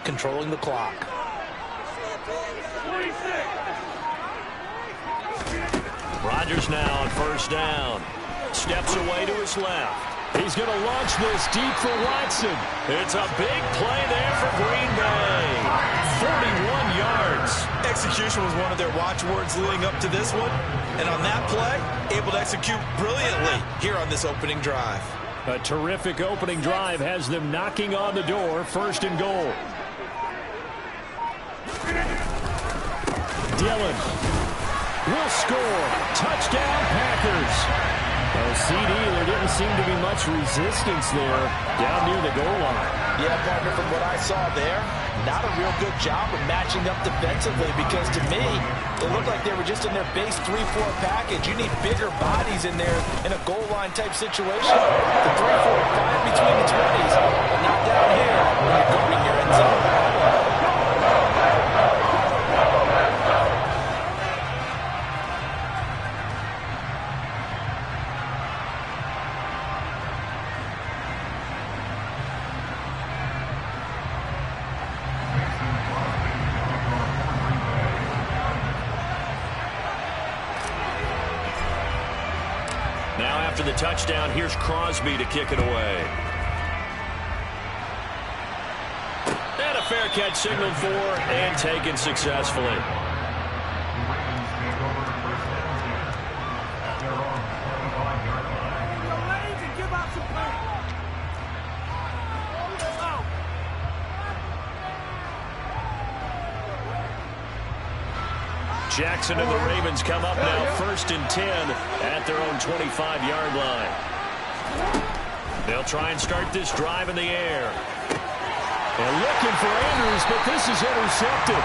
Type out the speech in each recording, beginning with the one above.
controlling the clock. Rodgers now on first down. Steps away to his left. He's going to launch this deep for Watson. It's a big play there for Green Bay. 41 yards. Execution was one of their watchwords leading up to this one. And on that play, able to execute brilliantly here on this opening drive. A terrific opening drive has them knocking on the door. First and goal. Dillon will score. Touchdown, Packers. CD, there didn't seem to be much resistance there down near the goal line. Yeah, partner, from what I saw there, not a real good job of matching up defensively, because to me, it looked like they were just in their base 3-4 package. You need bigger bodies in there in a goal line type situation. The 3-4, 5 between the 20s, but not down here when you're guarding your end zone. After the touchdown, here's Crosby to kick it away. And a fair catch signaled for and taken successfully. Jackson and the Ravens come up now first and 10 at their own 25-yard line. They'll try and start this drive in the air. And looking for Andrews, but this is intercepted.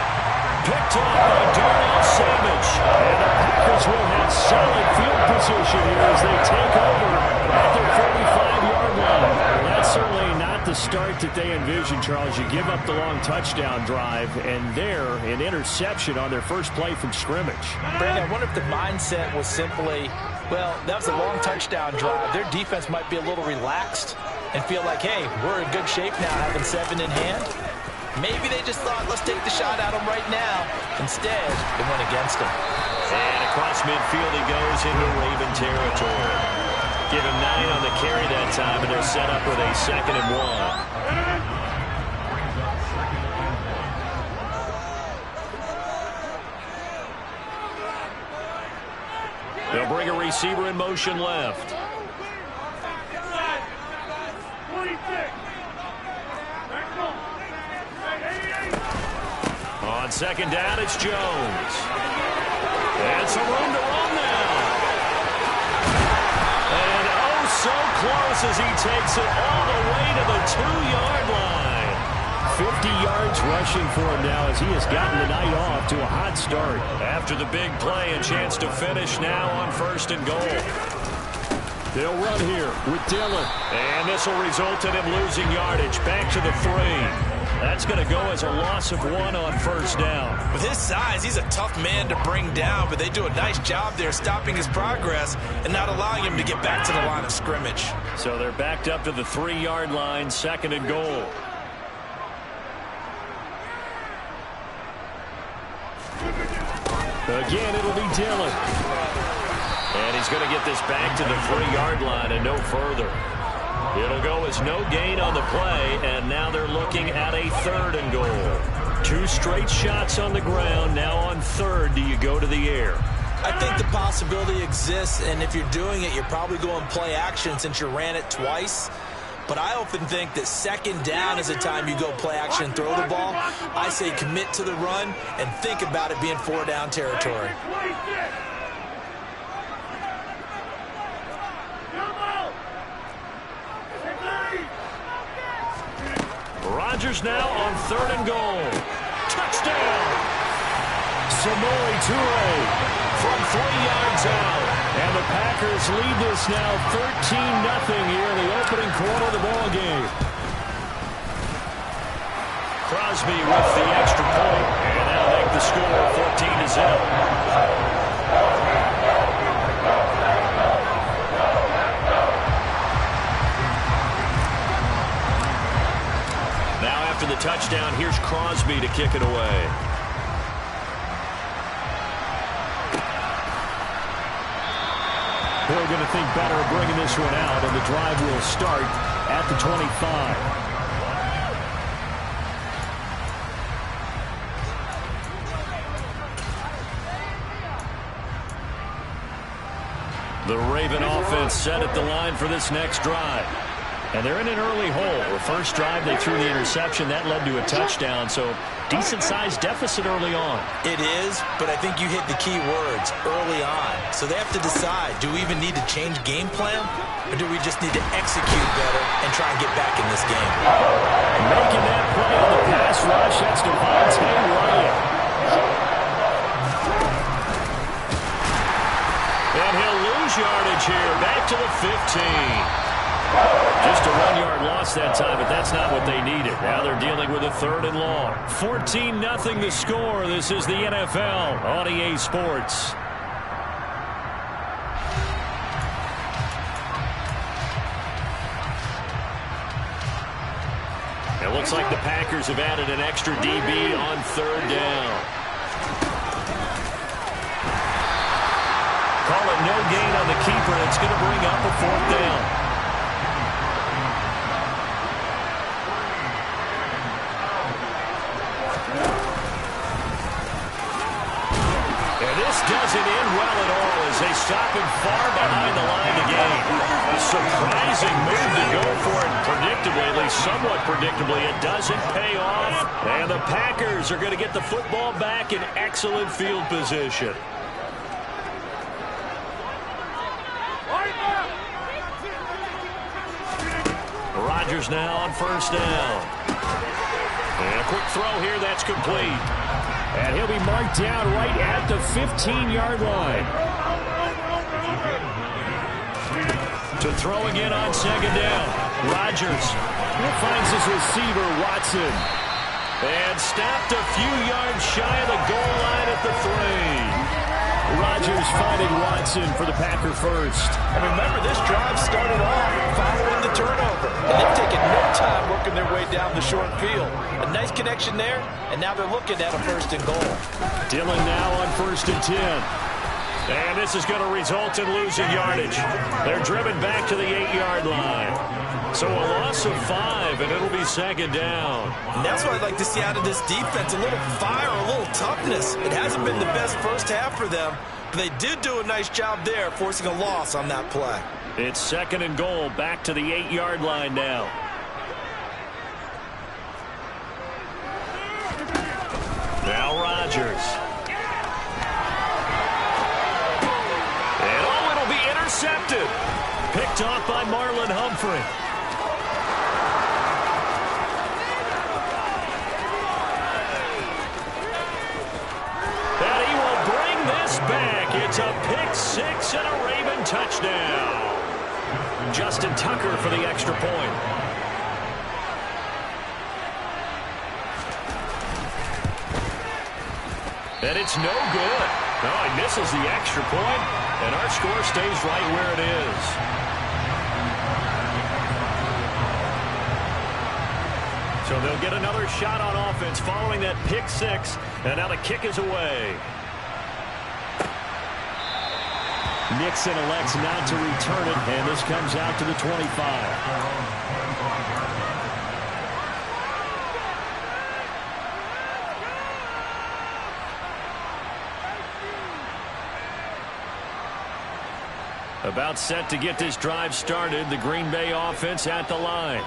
Picked off by Darnell Savage. And the Packers will have solid field position here as they take over at their 45-yard line. Well, that's certainly not the start that they envisioned, Charles. You give up the long touchdown drive, and there, an interception on their first play from scrimmage. Brandon, I wonder if the mindset was simply, well, that was a long touchdown drive. Their defense might be a little relaxed and feel like, hey, we're in good shape now, having 7 in hand. Maybe they just thought, let's take the shot at him right now. Instead, it went against him. And across midfield he goes into Raven territory. Give him 9 on the carry that time, and they're set up with a 2nd and 1. They'll bring a receiver in motion left. On second down, it's Jones. And some room to run now. And oh, so close as he takes it all the way to the 2-yard line. 50 yards rushing for him now as he has gotten the night off to a hot start. After the big play, a chance to finish now on first and goal. They'll run here with Dillon. And this will result in him losing yardage. Back to the 3. That's going to go as a loss of 1 on first down. With his size, he's a tough man to bring down, but they do a nice job there stopping his progress and not allowing him to get back to the line of scrimmage. So they're backed up to the 3-yard line, 2nd and goal. Again, it'll be Dillon. And he's going to get this back to the 3-yard line and no further. It'll go as no gain on the play, and now they're looking at a 3rd and goal. 2 straight shots on the ground. Now on 3rd, do you go to the air? I think the possibility exists, and if you're doing it, you're probably going play action since you ran it twice. But I often think that 2nd down is the time you go play action and throw the ball. I say commit to the run and think about it being 4-down territory. Rodgers now on 3rd and goal. Touchdown! Samori Toure from 3 yards out. And the Packers lead this now 13-0 here in the opening quarter of the ball game. Crosby with the extra point, and that'll make the score 14-0. the touchdown. Here's Crosby to kick it away. They're going to think better of bringing this one out, and the drive will start at the 25. The Raven offense set at the line for this next drive. And they're in an early hole. The first drive, they threw the interception. That led to a touchdown, so decent-sized deficit early on. It is, but I think you hit the key words, early on. So they have to decide, do we even need to change game plan, or do we just need to execute better and try and get back in this game? Making that play on the pass rush, that's Devontae Wyatt. And he'll lose yardage here, back to the 15. Just a 1-yard loss that time, but that's not what they needed. Now they're dealing with a 3rd and long. 14-0 the score. This is the NFL on EA Sports. It looks like the Packers have added an extra DB on 3rd down. Call it no gain on the keeper. It's going to bring up a 4th down. Doesn't end well at all as they stop him far behind the line to gain. A surprising move to go for it predictably, at least somewhat predictably. It doesn't pay off, and the Packers are going to get the football back in excellent field position. Rodgers now on 1st down. And a quick throw here, that's complete. And he'll be marked down right at the 15-yard line. To throw again on 2nd down. Rodgers finds his receiver, Watson. And stopped a few yards shy of the goal line at the 3. Rodgers finding Watson for the Packer first. And remember, this drive started off following the turnover. And they've taken no time working their way down the short field. A nice connection there, and now they're looking at a 1st and goal. Dillon now on 1st and 10. And this is going to result in losing yardage. They're driven back to the 8-yard line. So a loss of 5, and it'll be 2nd down. And that's what I'd like to see out of this defense, a little fire, a little toughness. It hasn't been the best first half for them, but they did do a nice job there, forcing a loss on that play. It's 2nd and goal, back to the 8-yard line now. Now Rodgers. And oh, it'll be intercepted. Picked off by Marlon Humphrey. And he will bring this back. It's a pick-6 and a Raven touchdown. Justin Tucker for the extra point. And it's no good. No, he misses the extra point, and our score stays right where it is. So they'll get another shot on offense following that pick-6, and now the kick is away. Nixon elects not to return it, and this comes out to the 25. About set to get this drive started, the Green Bay offense at the line.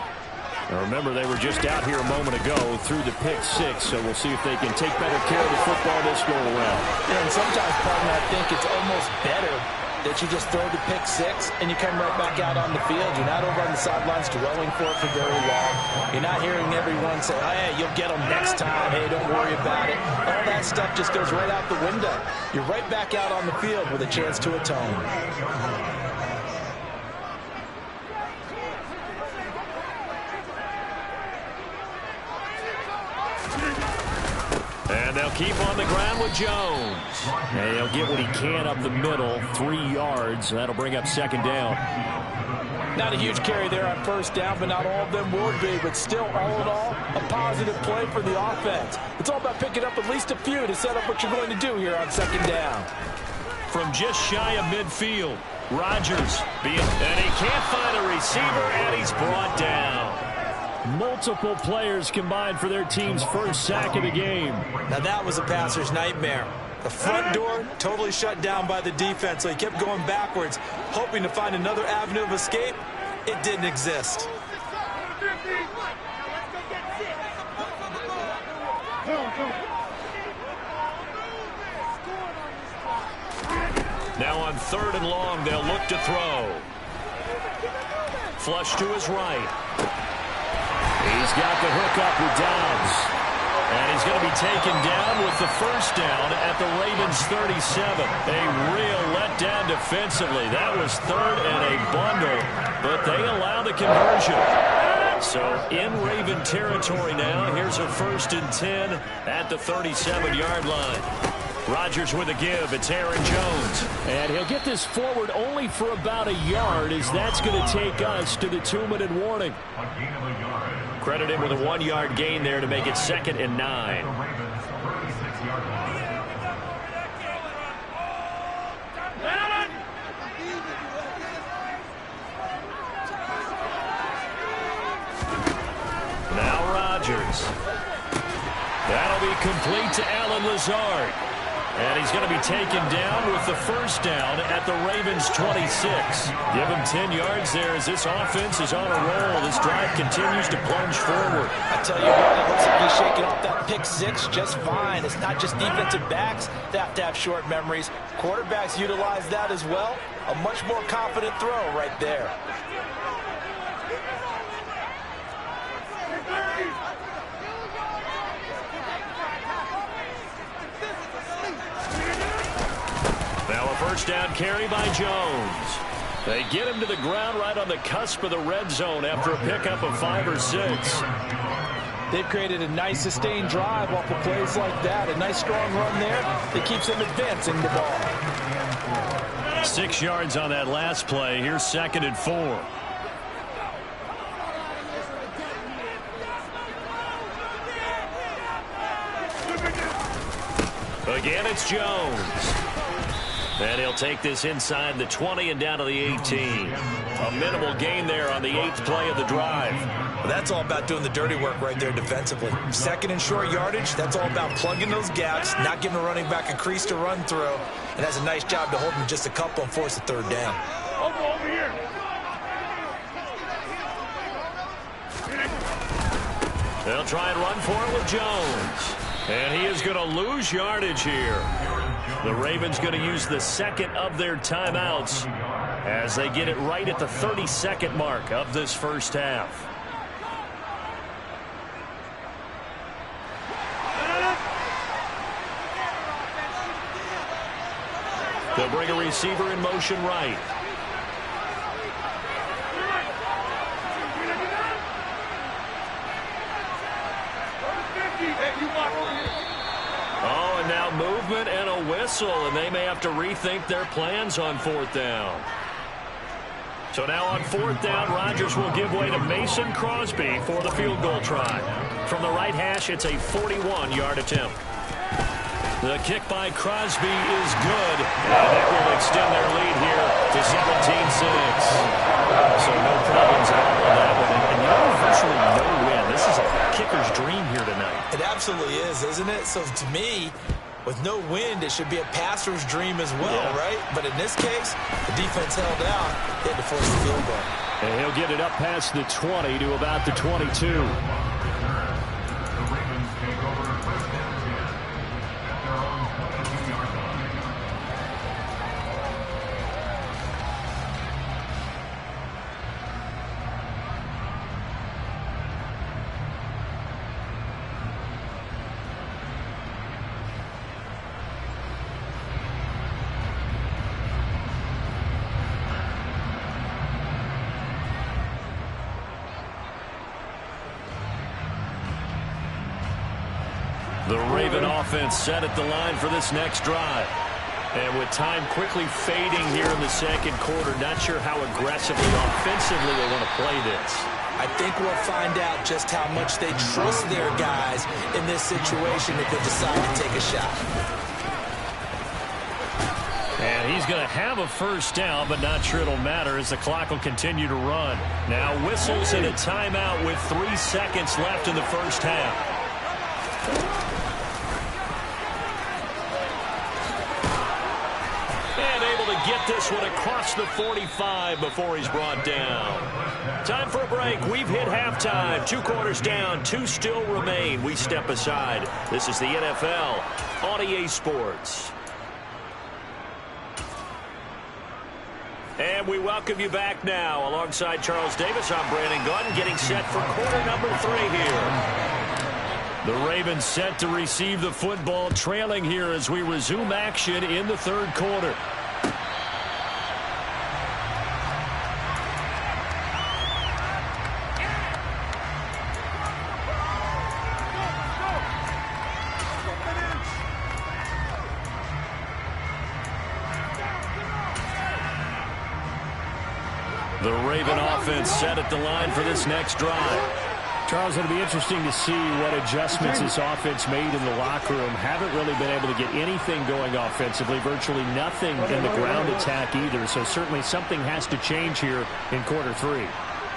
Now remember, they were just out here a moment ago through the pick-6, so we'll see if they can take better care of the football this go around. Yeah, and sometimes, partner, I think it's almost better that you just throw the pick-6 and you come right back out on the field. You're not over on the sidelines dwelling for it for very long. You're not hearing everyone say, oh, hey, you'll get them next time. Hey, don't worry about it. All that stuff just goes right out the window. You're right back out on the field with a chance to atone. And they'll keep on the ground with Jones. And he'll get what he can up the middle, 3 yards. That'll bring up 2nd down. Not a huge carry there on first down, but not all of them would be. But still, all in all, a positive play for the offense. It's all about picking up at least a few to set up what you're going to do here on second down. From just shy of midfield, Rodgers, and he can't find a receiver, and he's brought down. Multiple players combined for their team's first sack of the game. Now that was a passer's nightmare. The front door totally shut down by the defense, so he kept going backwards, hoping to find another avenue of escape. It didn't exist. Now on 3rd and long, they'll look to throw. Flush to his right. He's got the hook up with Downs. And he's going to be taken down with the first down at the Ravens 37. A real letdown defensively. That was 3rd and a bundle, but they allow the conversion. So in Raven territory now, here's a 1st and 10 at the 37-yard line. Rodgers with a give. It's Aaron Jones. And he'll get this forward only for about a yard, as that's going to take us to the 2-minute warning. Credit him with a 1-yard gain there to make it 2nd and 9. Now Rodgers. That'll be complete to Allen Lazard. And he's going to be taken down with the first down at the Ravens 26. Give him 10 yards there as this offense is on a roll. This drive continues to plunge forward. I tell you what, it looks like he's shaking up that pick six just fine. It's not just defensive backs that have to have short memories. Quarterbacks utilize that as well. A much more confident throw right there. Now a first down carry by Jones. They get him to the ground right on the cusp of the red zone after a pickup of 5 or 6. They've created a nice sustained drive off of plays like that. A nice strong run there that keeps them advancing the ball. 6 yards on that last play. Here's 2nd and 4. Again, it's Jones. And he'll take this inside the 20 and down to the 18. A minimal gain there on the 8th play of the drive. Well, that's all about doing the dirty work right there defensively. 2nd and short yardage, that's all about plugging those gaps, not giving a running back a crease to run through. And that's a nice job to hold him just a couple and force a 3rd down. Over here. They'll try and run for it with Jones. And he is going to lose yardage here. The Ravens going to use the 2nd of their timeouts as they get it right at the 32nd mark of this first half. They'll bring a receiver in motion right. Oh, and now movement and a whistle, and they may have to rethink their plans on 4th down. So now on 4th down, Rodgers will give way to Mason Crosby for the field goal try. From the right hash, it's a 41-yard attempt. The kick by Crosby is good, and that will extend their lead here to 17-6. So no problems at all on that one. And you know, virtually no win. This is a kicker's dream here tonight. It absolutely is, isn't it? So to me, with no wind, it should be a passer's dream as well, right? But in this case, the defense held out. They had to force the field goal. And he'll get it up past the 20 to about the 22. The Raven offense set at the line for this next drive. And with time quickly fading here in the second quarter, not sure how aggressively, offensively they want to play this. I think we'll find out just how much they trust their guys in this situation if they decide to take a shot. And he's going to have a first down, but not sure it'll matter as the clock will continue to run. Now whistles and a timeout with 3 seconds left in the first half. Get this one across the 45 before he's brought down. Time for a break. We've hit halftime. 2 quarters down. 2 still remain. We step aside. This is the NFL on EA Sports. And we welcome you back now. Alongside Charles Davis, I'm Brandon Gunn, getting set for quarter number 3 here. The Ravens set to receive the football, trailing here as we resume action in the third quarter. The Raven offense set at the line for this next drive. Charles, it'll be interesting to see what adjustments this offense made in the locker room. Haven't really been able to get anything going offensively, virtually nothing in the ground attack either. So certainly something has to change here in quarter 3.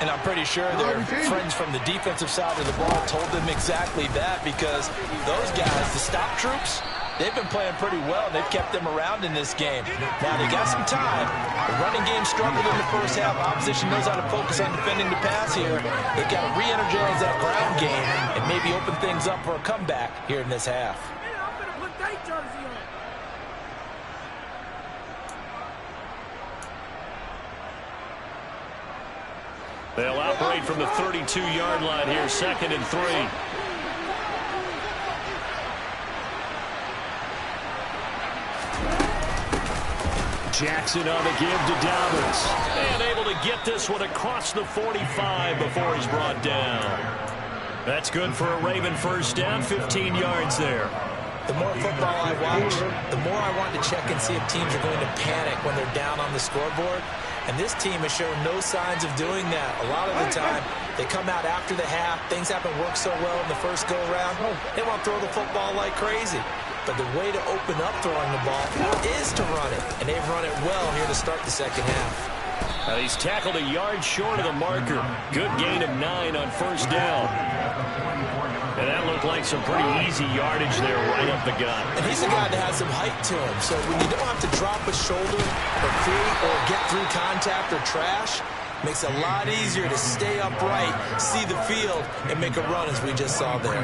And I'm pretty sure their friends from the defensive side of the ball told them exactly that, because those guys, the stop troops, they've been playing pretty well, and they've kept them around in this game. Now, they got some time. The running game struggled in the first half. Opposition knows how to focus on defending the pass here. They've got to re-energize that ground game and maybe open things up for a comeback here in this half. They'll operate from the 32-yard line here, 2nd and 3. Jackson on the give to Dobbins. And able to get this one across the 45 before he's brought down. That's good for a Raven first down, 15 yards there. The more football I watch, the more I want to check and see if teams are going to panic when they're down on the scoreboard. And this team has shown no signs of doing that. A lot of the time, they come out after the half. Things haven't worked so well in the first go-around. They want to throw the football like crazy. But the way to open up throwing the ball is to run it. And they've run it well here to start the second half. He's tackled a yard short of the marker. Good gain of 9 on first down. And that looked like some pretty easy yardage there right up the gut. And he's a guy that has some height to him. So when you don't have to drop a shoulder or feet or get through contact or trash, makes it a lot easier to stay upright, see the field, and make a run as we just saw there.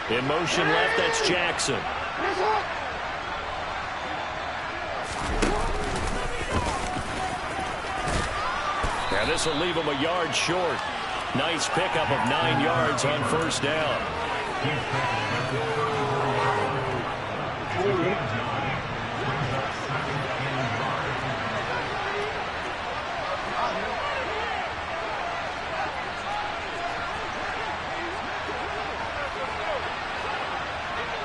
In motion left, that's Jackson. And this will leave him a yard short. Nice pickup of 9 yards on first down.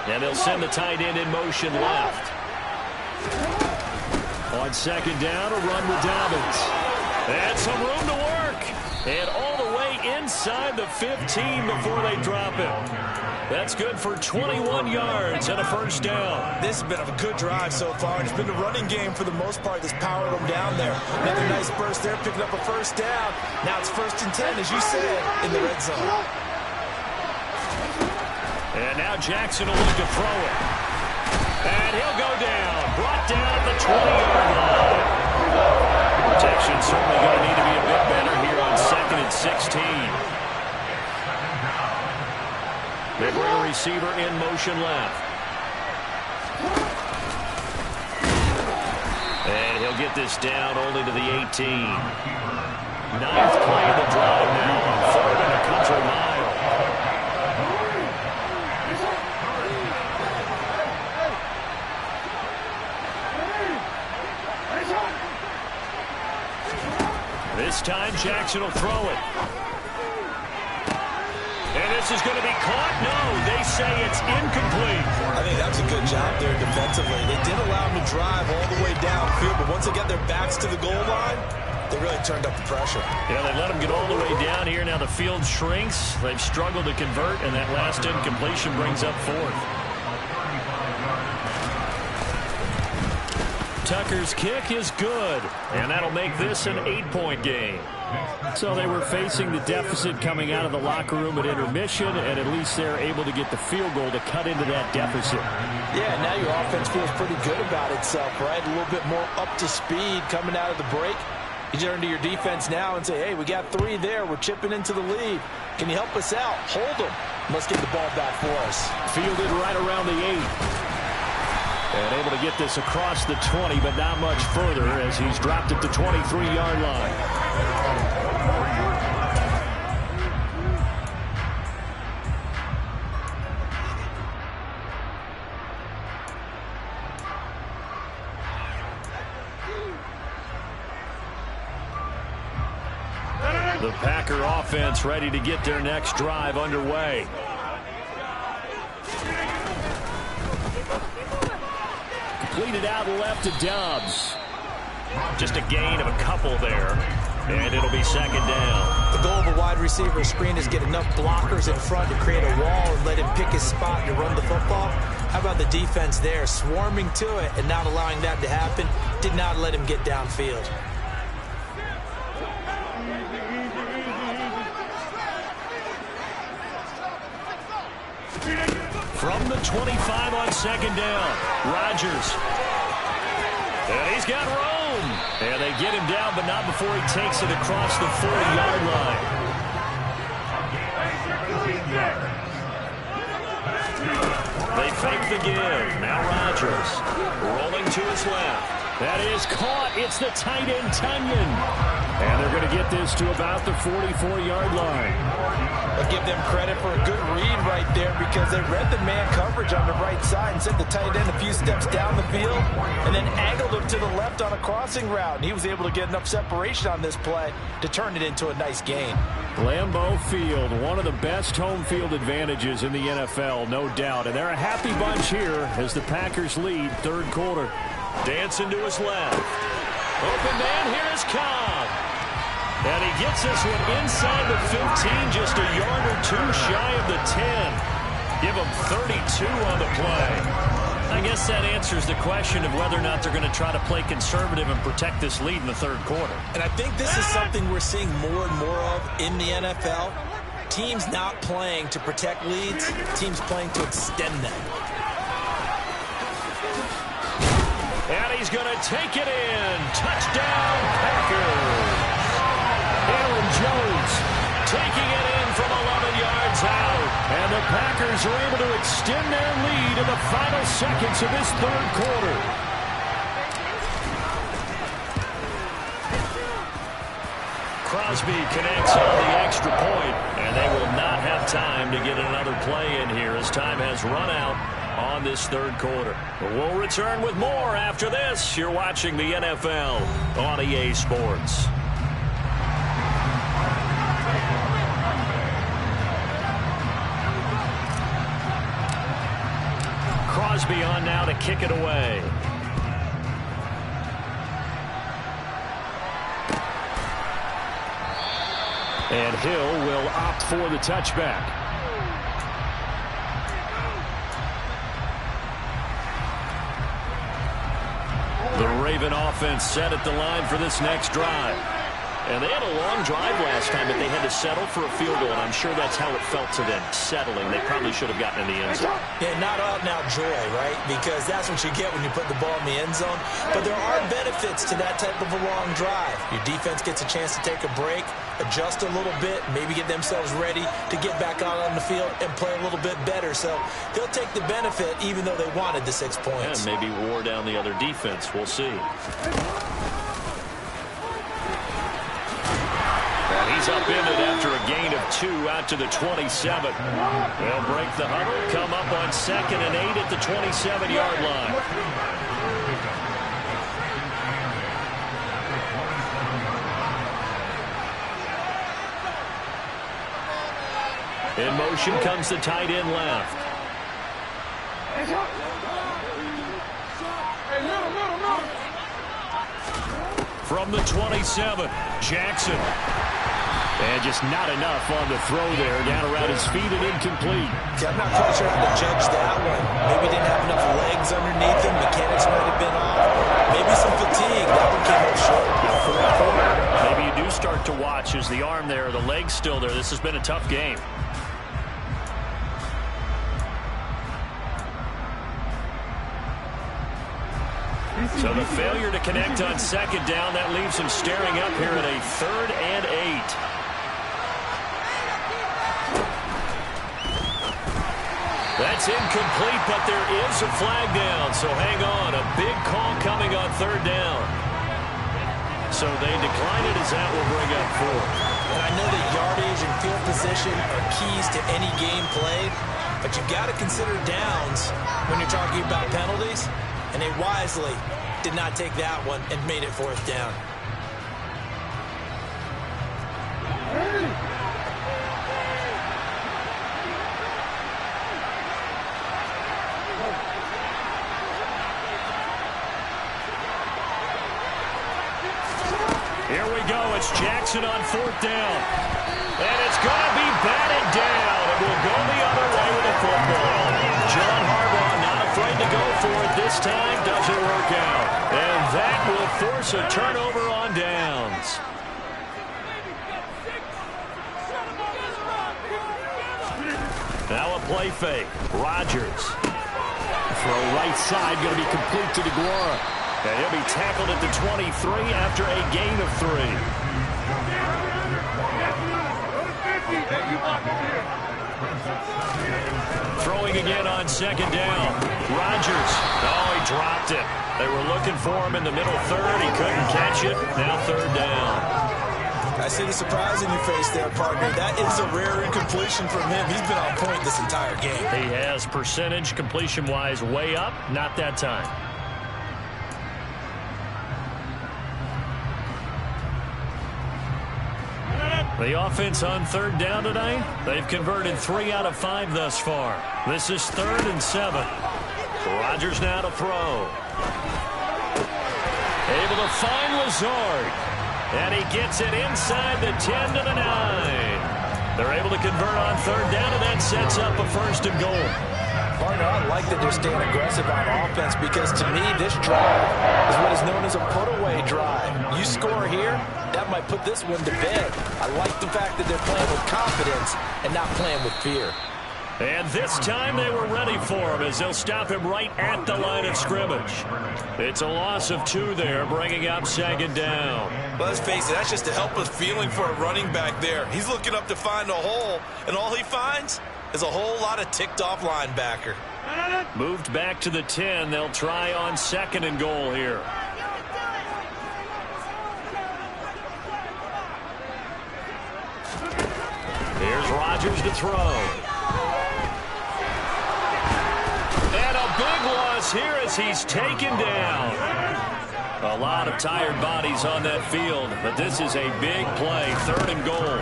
And they'll send the tight end in motion left. On second down, a run with Dobbins. And some room to work. And all the way inside the 15 before they drop him. That's good for 21 yards and a first down. This has been a good drive so far, and it's been the running game for the most part that's powered them down there. Another nice burst there, picking up a first down. Now it's 1st and 10, as you said, in the red zone. And now Jackson will look to throw it. And he'll go down. Brought down at the 20-yard line. Protection certainly going to need to be a bit better here on 2nd and 16. They bring a receiver in motion left. And he'll get this down only to the 18. 9th play of the drive now on 3rd and a country mile. This time, Jackson will throw it. And this is going to be caught. No, they say it's incomplete. I think that's a good job there defensively. They did allow them to drive all the way downfield, but once they got their backs to the goal line, they really turned up the pressure. Yeah, they let them get all the way down here. Now the field shrinks. They've struggled to convert, and that last incompletion brings up fourth. Tucker's kick is good, and that'll make this an 8-point game. So they were facing the deficit coming out of the locker room at intermission, and at least they're able to get the field goal to cut into that deficit. Yeah, now your offense feels pretty good about itself, right? A little bit more up to speed coming out of the break. You turn to your defense now and say, hey, we got 3 there. We're chipping into the lead. Can you help us out? Hold them. Let's get the ball back for us. Fielded right around the 8. And able to get this across the 20, but not much further as he's dropped at the 23-yard line. The Packer offense ready to get their next drive underway. Completed out left to Doubs. Just a gain of a couple there, and it'll be second down. The goal of a wide receiver screen is get enough blockers in front to create a wall and let him pick his spot to run the football. How about the defense there, swarming to it and not allowing that to happen? Did not let him get downfield. From the 25 on second down, Rodgers. And he's got room. And they get him down, but not before he takes it across the 40-yard line. They fake the give. Now Rodgers rolling to his left. That is caught. It's the tight end, Tunyon. And they're going to get this to about the 44-yard line. I'll give them credit for a good read right there because they read the man coverage on the right side and sent the tight end a few steps down the field and then angled him to the left on a crossing route. And he was able to get enough separation on this play to turn it into a nice gain. Lambeau Field, one of the best home field advantages in the NFL, no doubt. And they're a happy bunch here as the Packers lead third quarter. Dancing to his left. Open man, here is Cobb. And he gets this one inside the 15, just a yard or two shy of the 10. Give him 32 on the play. I guess that answers the question of whether or not they're going to try to play conservative and protect this lead in the third quarter. And I think this is something we're seeing more and more of in the NFL. Teams not playing to protect leads, teams playing to extend them. And he's going to take it in. Touchdown, Packers. Aaron Jones taking it in from 11 yards out. And the Packers are able to extend their lead in the final seconds of this third quarter. Crosby connects on the extra point, and they will not have time to get another play in here as time has run out on this third quarter. We'll return with more after this. You're watching the NFL on EA Sports. Crosby on now to kick it away. And Hill will opt for the touchback. The Raven offense set at the line for this next drive. And they had a long drive last time, but they had to settle for a field goal, and I'm sure that's how it felt to them, settling. They probably should have gotten in the end zone. Yeah, not out-and-out joy, right? Because that's what you get when you put the ball in the end zone. But there are benefits to that type of a long drive. Your defense gets a chance to take a break, adjust a little bit, maybe get themselves ready to get back out on the field and play a little bit better. So they'll take the benefit even though they wanted the 6 points. And maybe wore down the other defense. We'll see. He's upended after a gain of 2 out to the 27. They'll break the huddle, come up on 2nd and 8 at the 27-yard line. In motion comes the tight end left. From the 27, Jackson. And just not enough on the throw there. Down around his feet and incomplete. See, I'm not quite sure how to judge that one. Maybe didn't have enough legs underneath him. Mechanics might have been off. Maybe some fatigue. That one came up short. Fourth quarter. Maybe you do start to watch as the arm there, the leg's still there. This has been a tough game. So the failure to connect on second down, that leaves him staring up here at a 3rd and 8. That's incomplete, but there is a flag down, so hang on. A big call coming on 3rd down. So they decline it as that will bring up 4th. And I know that yardage and field position are keys to any game played, but you've got to consider downs when you're talking about penalties, and they wisely did not take that one and made it 4th down. Here we go. It's Jackson on 4th down. And it's going to be batted down. It will go the other way with the football. John Harbaugh not afraid to go for it this time. Doesn't work out. And that will force a turnover on downs. Now a play fake. Rodgers. Throw right side, going to be complete to DeGuara. And he'll be tackled at the 23 after a gain of 3. Throwing again on 2nd down. Rodgers. Oh, he dropped it. They were looking for him in the middle 3rd. He couldn't catch it. Now 3rd down. I see the surprise in your face there, partner. That is a rare incompletion from him. He's been on point this entire game. He has percentage completion-wise way up. Not that time. The offense on 3rd down tonight, they've converted 3 out of 5 thus far. This is 3rd and 7. Rodgers now to throw. Able to find Lazard. And he gets it inside the 10 to the 9. They're able to convert on 3rd down, and that sets up a 1st and goal. Partner, I like that they're staying aggressive on offense because, to me, this drive is what is known as a put-away drive. You score here, that might put this one to bed. I like the fact that they're playing with confidence and not playing with fear. And this time they were ready for him as they'll stop him right at the line of scrimmage. It's a loss of 2 there, bringing up 2nd down. Well, let's face it, that's just a helpless feeling for a running back there. He's looking up to find a hole, and all he finds is a whole lot of ticked-off linebacker. Moved back to the 10. They'll try on 2nd and goal here. Here's Rodgers to throw. And a big loss here as he's taken down. A lot of tired bodies on that field, but this is a big play. 3rd and goal.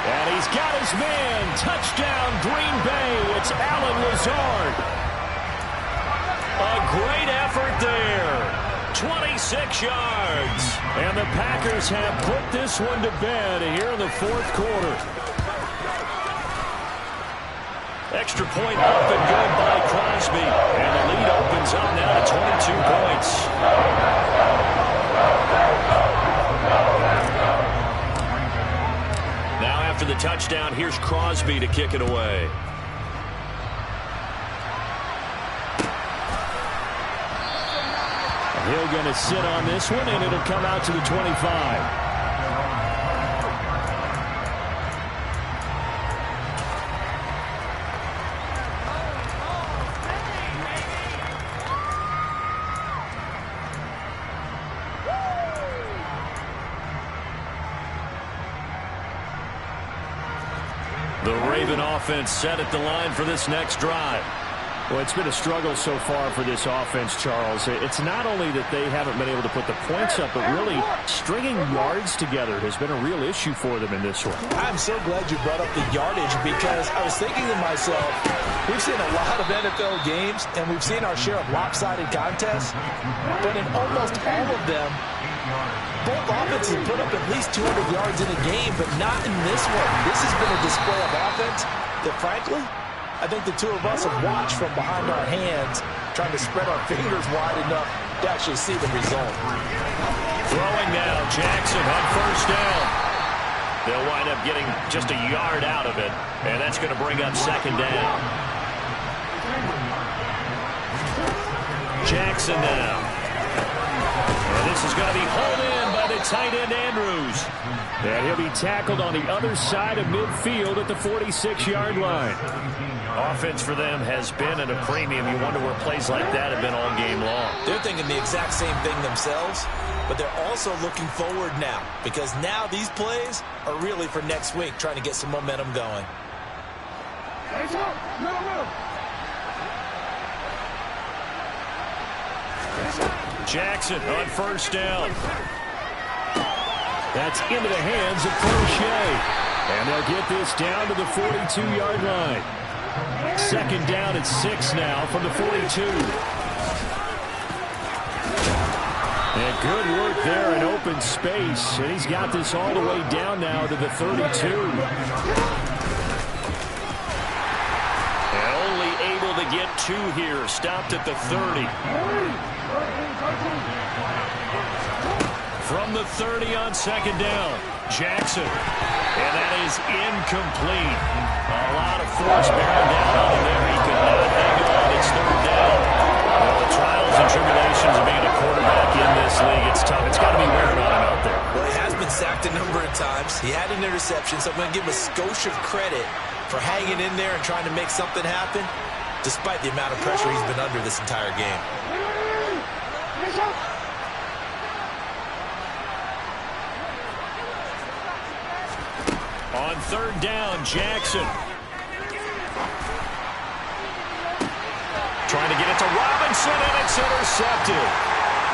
And he's got his man. Touchdown, Green Bay. It's Allen Lazard. A great effort there. 26 yards. And the Packers have put this one to bed here in the 4th quarter. Extra point up and good by Crosby. And the lead opens up now to 22 points. Now after the touchdown, here's Crosby to kick it away. Hill going to sit on this one, and it'll come out to the 25. The Raven offense set at the line for this next drive. Well, it's been a struggle so far for this offense, Charles. It's not only that they haven't been able to put the points up, but really stringing yards together has been a real issue for them in this one. I'm so glad you brought up the yardage because I was thinking to myself, we've seen a lot of NFL games, and we've seen our share of lopsided contests, but in almost all of them, both offenses put up at least 200 yards in a game, but not in this one. This has been a display of offense that, frankly, I think the two of us have watched from behind our hands, trying to spread our fingers wide enough to actually see the result. Throwing now, Jackson on first down. They'll wind up getting just a yard out of it, and that's going to bring up second down. Jackson now. And this is going to be hauled in by the tight end, Andrews. And he'll be tackled on the other side of midfield at the 46-yard line. Offense for them has been at a premium. You wonder where plays like that have been all game long. They're thinking the exact same thing themselves, but they're also looking forward now because now these plays are really for next week, trying to get some momentum going. Jackson on first down. That's into the hands of Crochet. And they'll get this down to the 42-yard line. Second down at 6 now from the 42. And good work there in open space. And he's got this all the way down now to the 32. And only able to get 2 here. Stopped at the 30. From the 30 on second down, Jackson. And that is incomplete. A lot of force bearing down on him there. He could not hang on. It's third down. Well, the trials and tribulations of being a quarterback in this league, it's tough. It's got to be wearing on him out there. Well, he has been sacked a number of times. He had an interception, so I'm going to give him a skosh of credit for hanging in there and trying to make something happen, despite the amount of pressure he's been under this entire game. On third down, Jackson. Trying to get it to Robinson, and it's intercepted.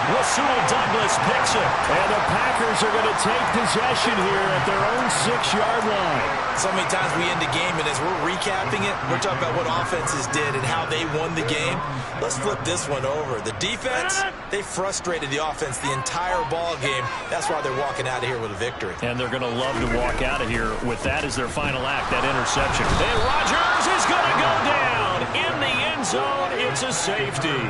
Rasul Douglas picks it. And the Packers are going to take possession here at their own 6-yard line. So many times we end the game, and as we're recapping it, we're talking about what offenses did and how they won the game. Let's flip this one over. The defense, they frustrated the offense the entire ball game. That's why they're walking out of here with a victory. And they're going to love to walk out of here with that as their final act, that interception. And Rodgers is going to go down in the end zone. It's a safety.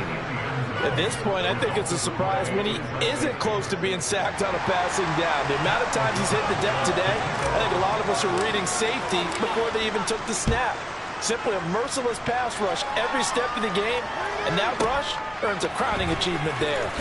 At this point, I think it's a surprise when he isn't close to being sacked on a passing down. The amount of times he's hit the deck today, I think a lot of us are reading safety before they even took the snap. Simply a merciless pass rush every step of the game, and that rush earns a crowning achievement there.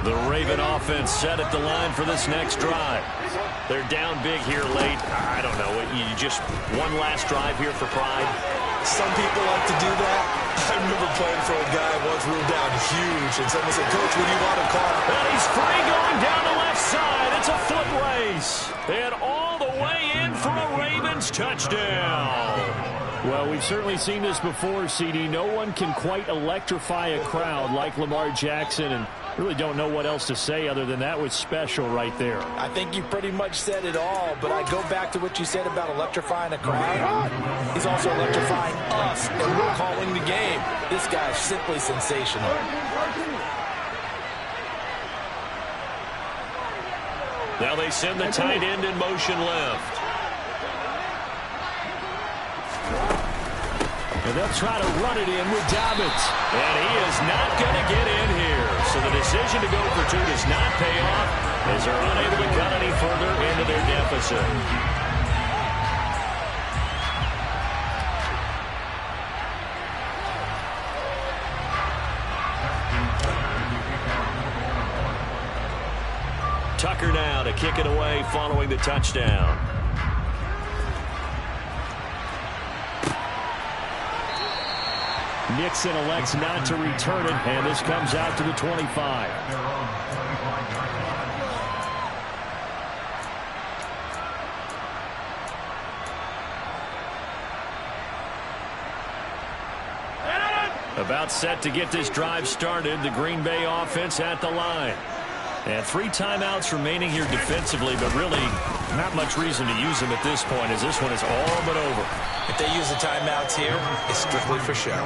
The Raven offense set at the line for this next drive. They're down big here late. I don't know. You just one last drive here for pride. Some people like to do that. I remember playing for a guy once we were down huge, and someone said, "Coach, what do you want to call?" And he's free going down the left side. It's a foot race. And all the way in for a Ravens touchdown. Well, we've certainly seen this before, CD. No one can quite electrify a crowd like Lamar Jackson, and really don't know what else to say other than that was special right there. I think you pretty much said it all, but I go back to what you said about electrifying a crowd. He's also electrifying us, and we're calling the game. This guy's simply sensational. Now they send the tight end in motion left. And they'll try to run it in with Dobbins. And he is not going to get in here. So the decision to go for 2 does not pay off as they're unable to cut any further into their deficit. Tucker now to kick it away following the touchdown. Nixon elects not to return it, and this comes out to the 25. About set to get this drive started, the Green Bay offense at the line. And 3 timeouts remaining here defensively, but really not much reason to use them at this point, as this one is all but over. If they use the timeouts here, it's strictly for show.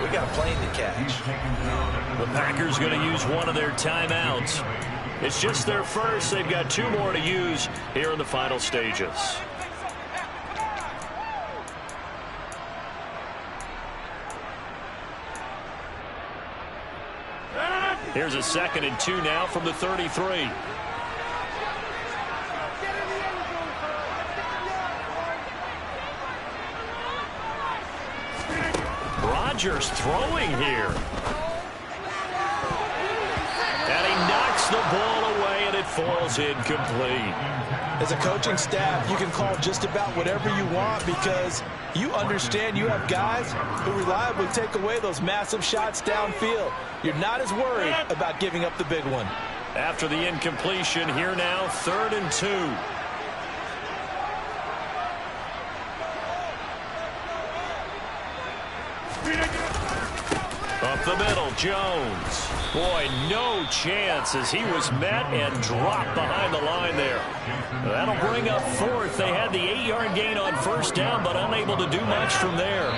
We got a plane to catch. The Packers going to use one of their timeouts. It's just their first. They've got 2 more to use here in the final stages. Here's a 2nd and 2 now from the 33. Rodgers throwing here. And he knocks the ball away, and it falls incomplete. As a coaching staff, you can call just about whatever you want because you understand you have guys who reliably take away those massive shots downfield. You're not as worried about giving up the big one. After the incompletion, here now, 3rd and 2. Up the middle, Jones. Boy, no chance as he was met and dropped behind the line there. That'll bring up 4th. They had the 8-yard gain on 1st down, but unable to do much from there.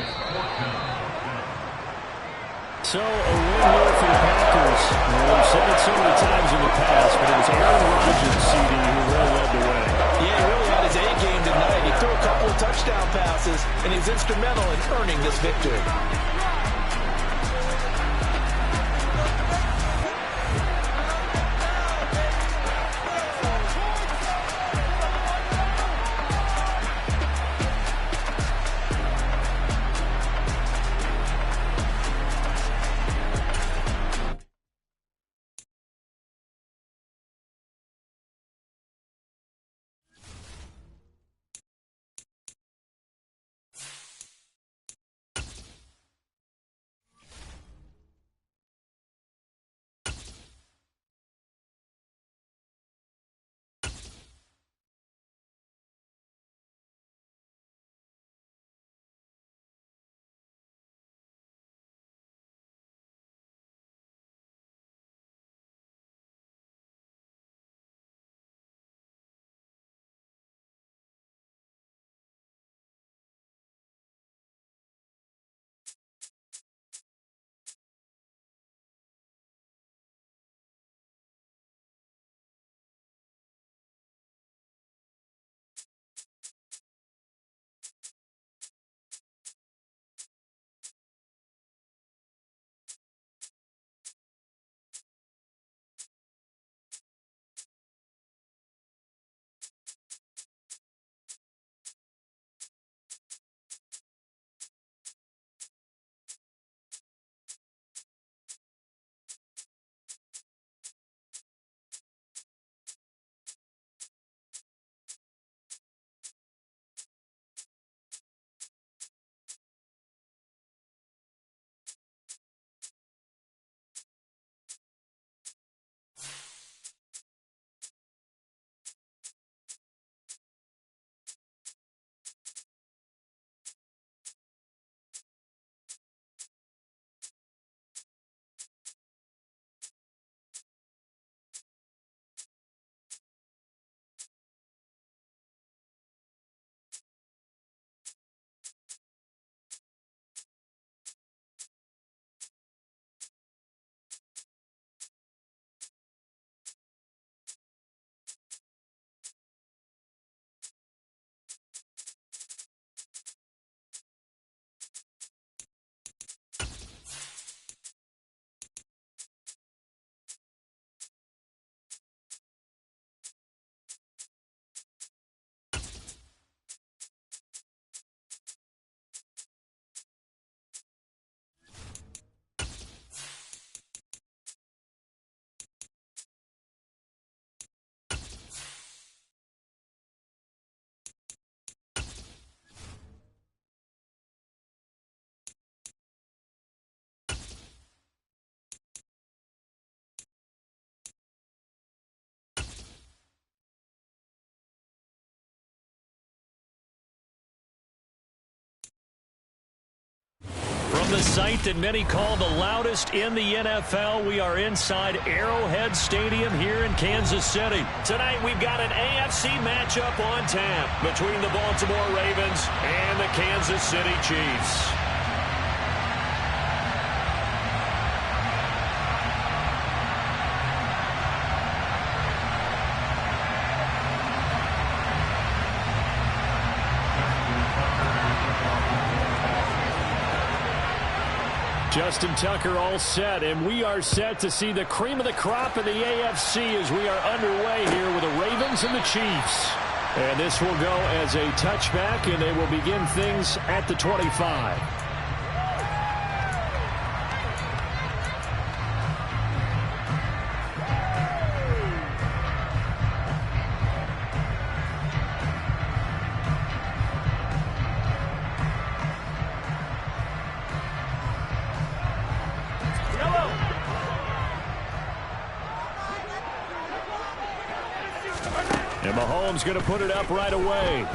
So, a win here for the Packers. We've said it so many times in the past, but it was Aaron Rodgers, CD, who really led the way. Yeah, he really had his A game tonight. He threw a couple of touchdown passes, and he's instrumental in earning this victory. From the site that many call the loudest in the NFL, we are inside Arrowhead Stadium here in Kansas City. Tonight we've got an AFC matchup on tap between the Baltimore Ravens and the Kansas City Chiefs. Justin Tucker all set, and we are set to see the cream of the crop in the AFC as we are underway here with the Ravens and the Chiefs. And this will go as a touchback, and they will begin things at the 25. And Mahomes going to put it up right away.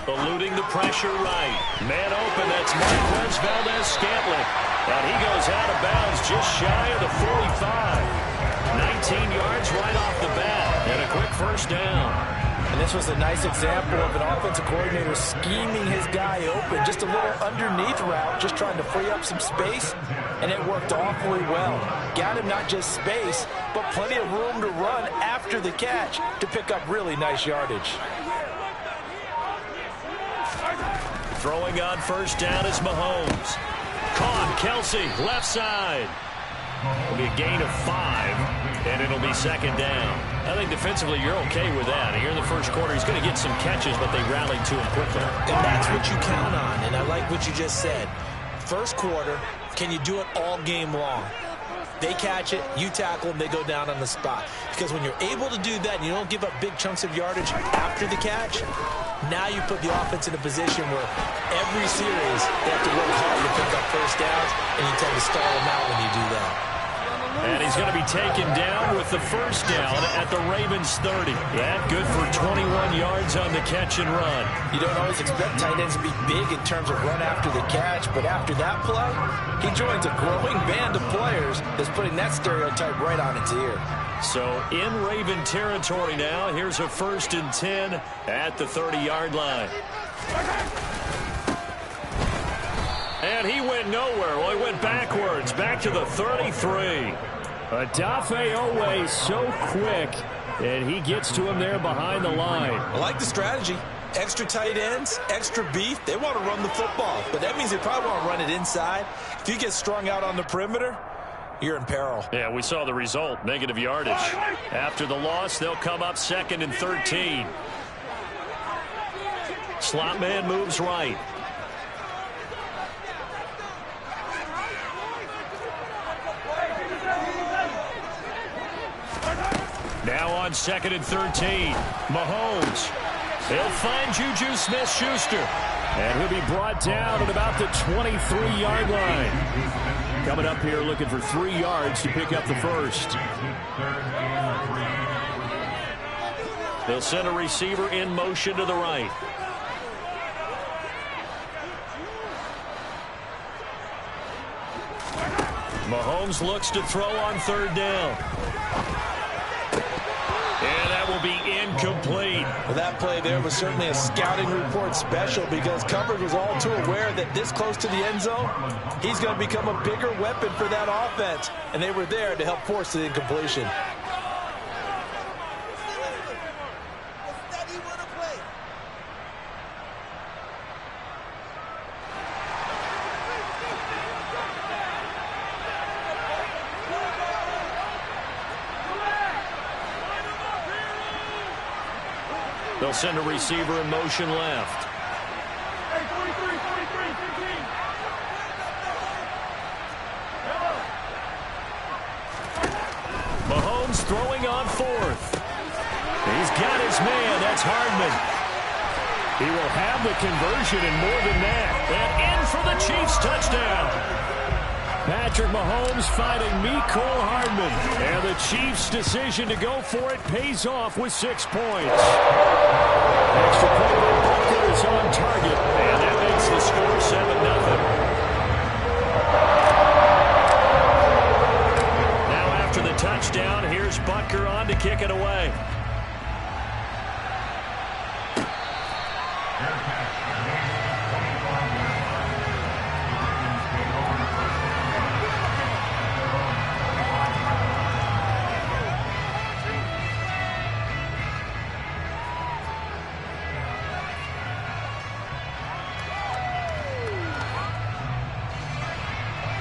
Eluding the pressure right. Man open, that's Marquez Valdes-Scantling. And he goes out of bounds just shy of the 45. 19 yards right off the bat. And a quick first down. And this was a nice example of an offensive coordinator scheming his guy open. Just a little underneath route, just trying to free up some space. And it worked awfully well. Got him not just space, but plenty of room to run after the catch to pick up really nice yardage. Throwing on first down is Mahomes. Caught, Kelsey, left side. It'll be a gain of 5, and it'll be second down. I think defensively you're okay with that. Here in the first quarter, he's going to get some catches, but they rallied to him quickly. And that's what you count on, and I like what you just said. First quarter, can you do it all game long? They catch it, you tackle them, they go down on the spot. Because when you're able to do that and you don't give up big chunks of yardage after the catch, now you put the offense in a position where every series they have to work hard to pick up first downs, and you tend to stall them out when you do that. And he's going to be taken down with the first down at the Ravens 30. That good for 21 yards on the catch and run. You don't always expect tight ends to be big in terms of run after the catch, but after that play, he joins a growing band of players that's putting that stereotype right on its ear. So in Raven territory now, here's a 1st and 10 at the 30-yard line. And he went nowhere. Well, he went backwards, back to the 33. Odafe Oweh so quick, and he gets to him there behind the line. I like the strategy. Extra tight ends, extra beef. They want to run the football, but that means they probably want to run it inside. If you get strung out on the perimeter, you're in peril. Yeah, we saw the result, negative yardage. After the loss, they'll come up 2nd and 13. Slot man moves right. Now on 2nd and 13, Mahomes. He'll find Juju Smith-Schuster. And he'll be brought down at about the 23-yard line. Coming up here looking for 3 yards to pick up the first. They'll send a receiver in motion to the right. Mahomes looks to throw on 3rd down. And that will be incomplete. Well, that play there was certainly a scouting report special because coverage was all too aware that this close to the end zone, he's going to become a bigger weapon for that offense. And they were there to help force the incompletion. They'll send a receiver in motion left. Mahomes throwing on 4th. He's got his man. That's Hardman. He will have the conversion and more than that. And in for the Chiefs touchdown. Patrick Mahomes finding Mecole Hardman. And the Chiefs' decision to go for it pays off with 6 points. Extra point by Booker is on target. And that makes the score 7-0. on to kick it away.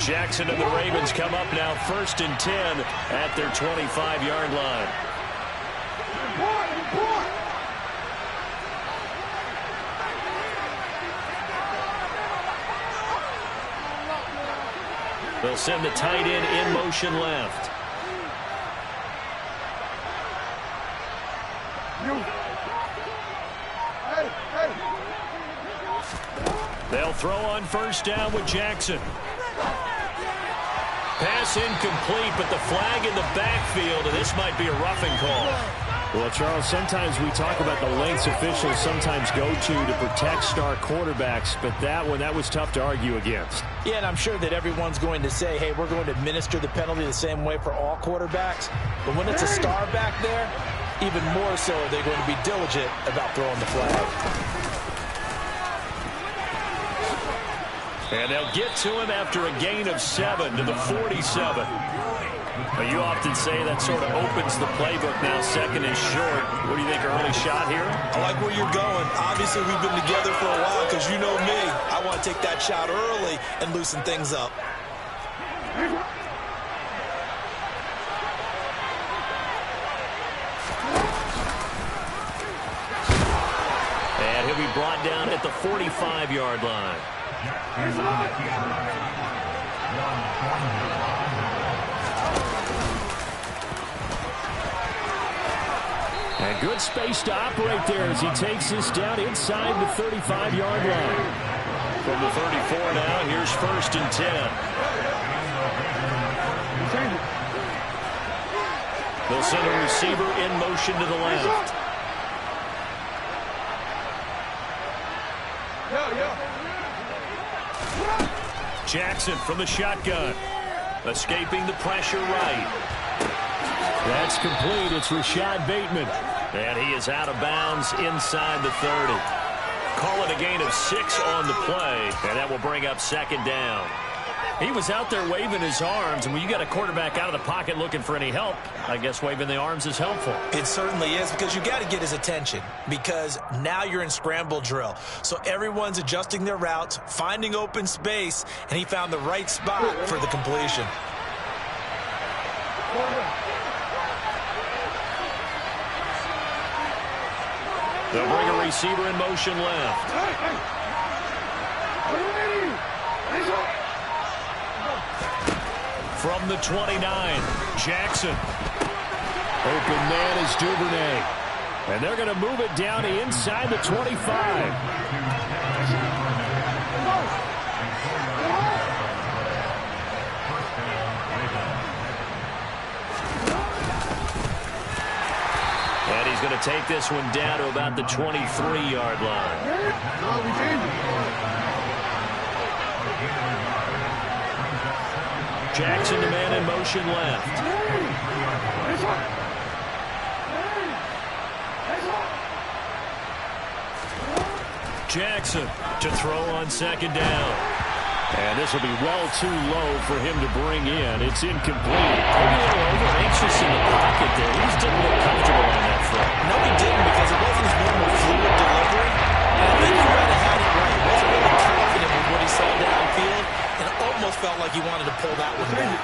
Jackson and the Ravens come up now 1st and 10 at their 25-yard line. They'll send the tight end in motion left. They'll throw on 1st down with Jackson. Pass incomplete, but the flag in the backfield, and this might be a roughing call. Well, Charles, sometimes we talk about the lengths officials sometimes go to protect star quarterbacks, but that was tough to argue against. Yeah, and I'm sure that everyone's going to say, hey, we're going to administer the penalty the same way for all quarterbacks. But when it's a star back there, even more so are they going to be diligent about throwing the flag. And they'll get to him after a gain of 7 to the 47. But you often say that sort of opens the playbook now, 2nd and short. What do you think, early shot here? I like where you're going. Obviously, we've been together for a while because you know me. I want to take that shot early and loosen things up. And he'll be brought down at the 45-yard line. And good space to operate there as he takes this down inside the 35-yard line. From the 34 now, here's 1st and 10. They'll send a receiver in motion to the left. Jackson from the shotgun. Escaping the pressure right. That's complete. It's Rashad Bateman. And he is out of bounds inside the 30. Call it a gain of 6 on the play, and that will bring up 2nd down. He was out there waving his arms, and when you got a quarterback out of the pocket looking for any help, I guess waving the arms is helpful. It certainly is, because you got to get his attention, because now you're in scramble drill. So everyone's adjusting their routes, finding open space, and he found the right spot for the completion. They'll bring a receiver in motion left. From the 29, Jackson. Open man is Duvernay. And they're going to move it down to inside the 25. And he's going to take this one down to about the 23-yard line. Jackson, the man in motion left. Jackson to throw on 2nd down. And this will be well too low for him to bring in. It's incomplete. Maybe a little over anxious in the pocket there. He just didn't look comfortable on that front. No, he didn't, because it wasn't his normal fluid delivery. And I think he might have had it right. He wasn't really confident with what he saw downfield, and it almost felt like he wanted to pull that one back.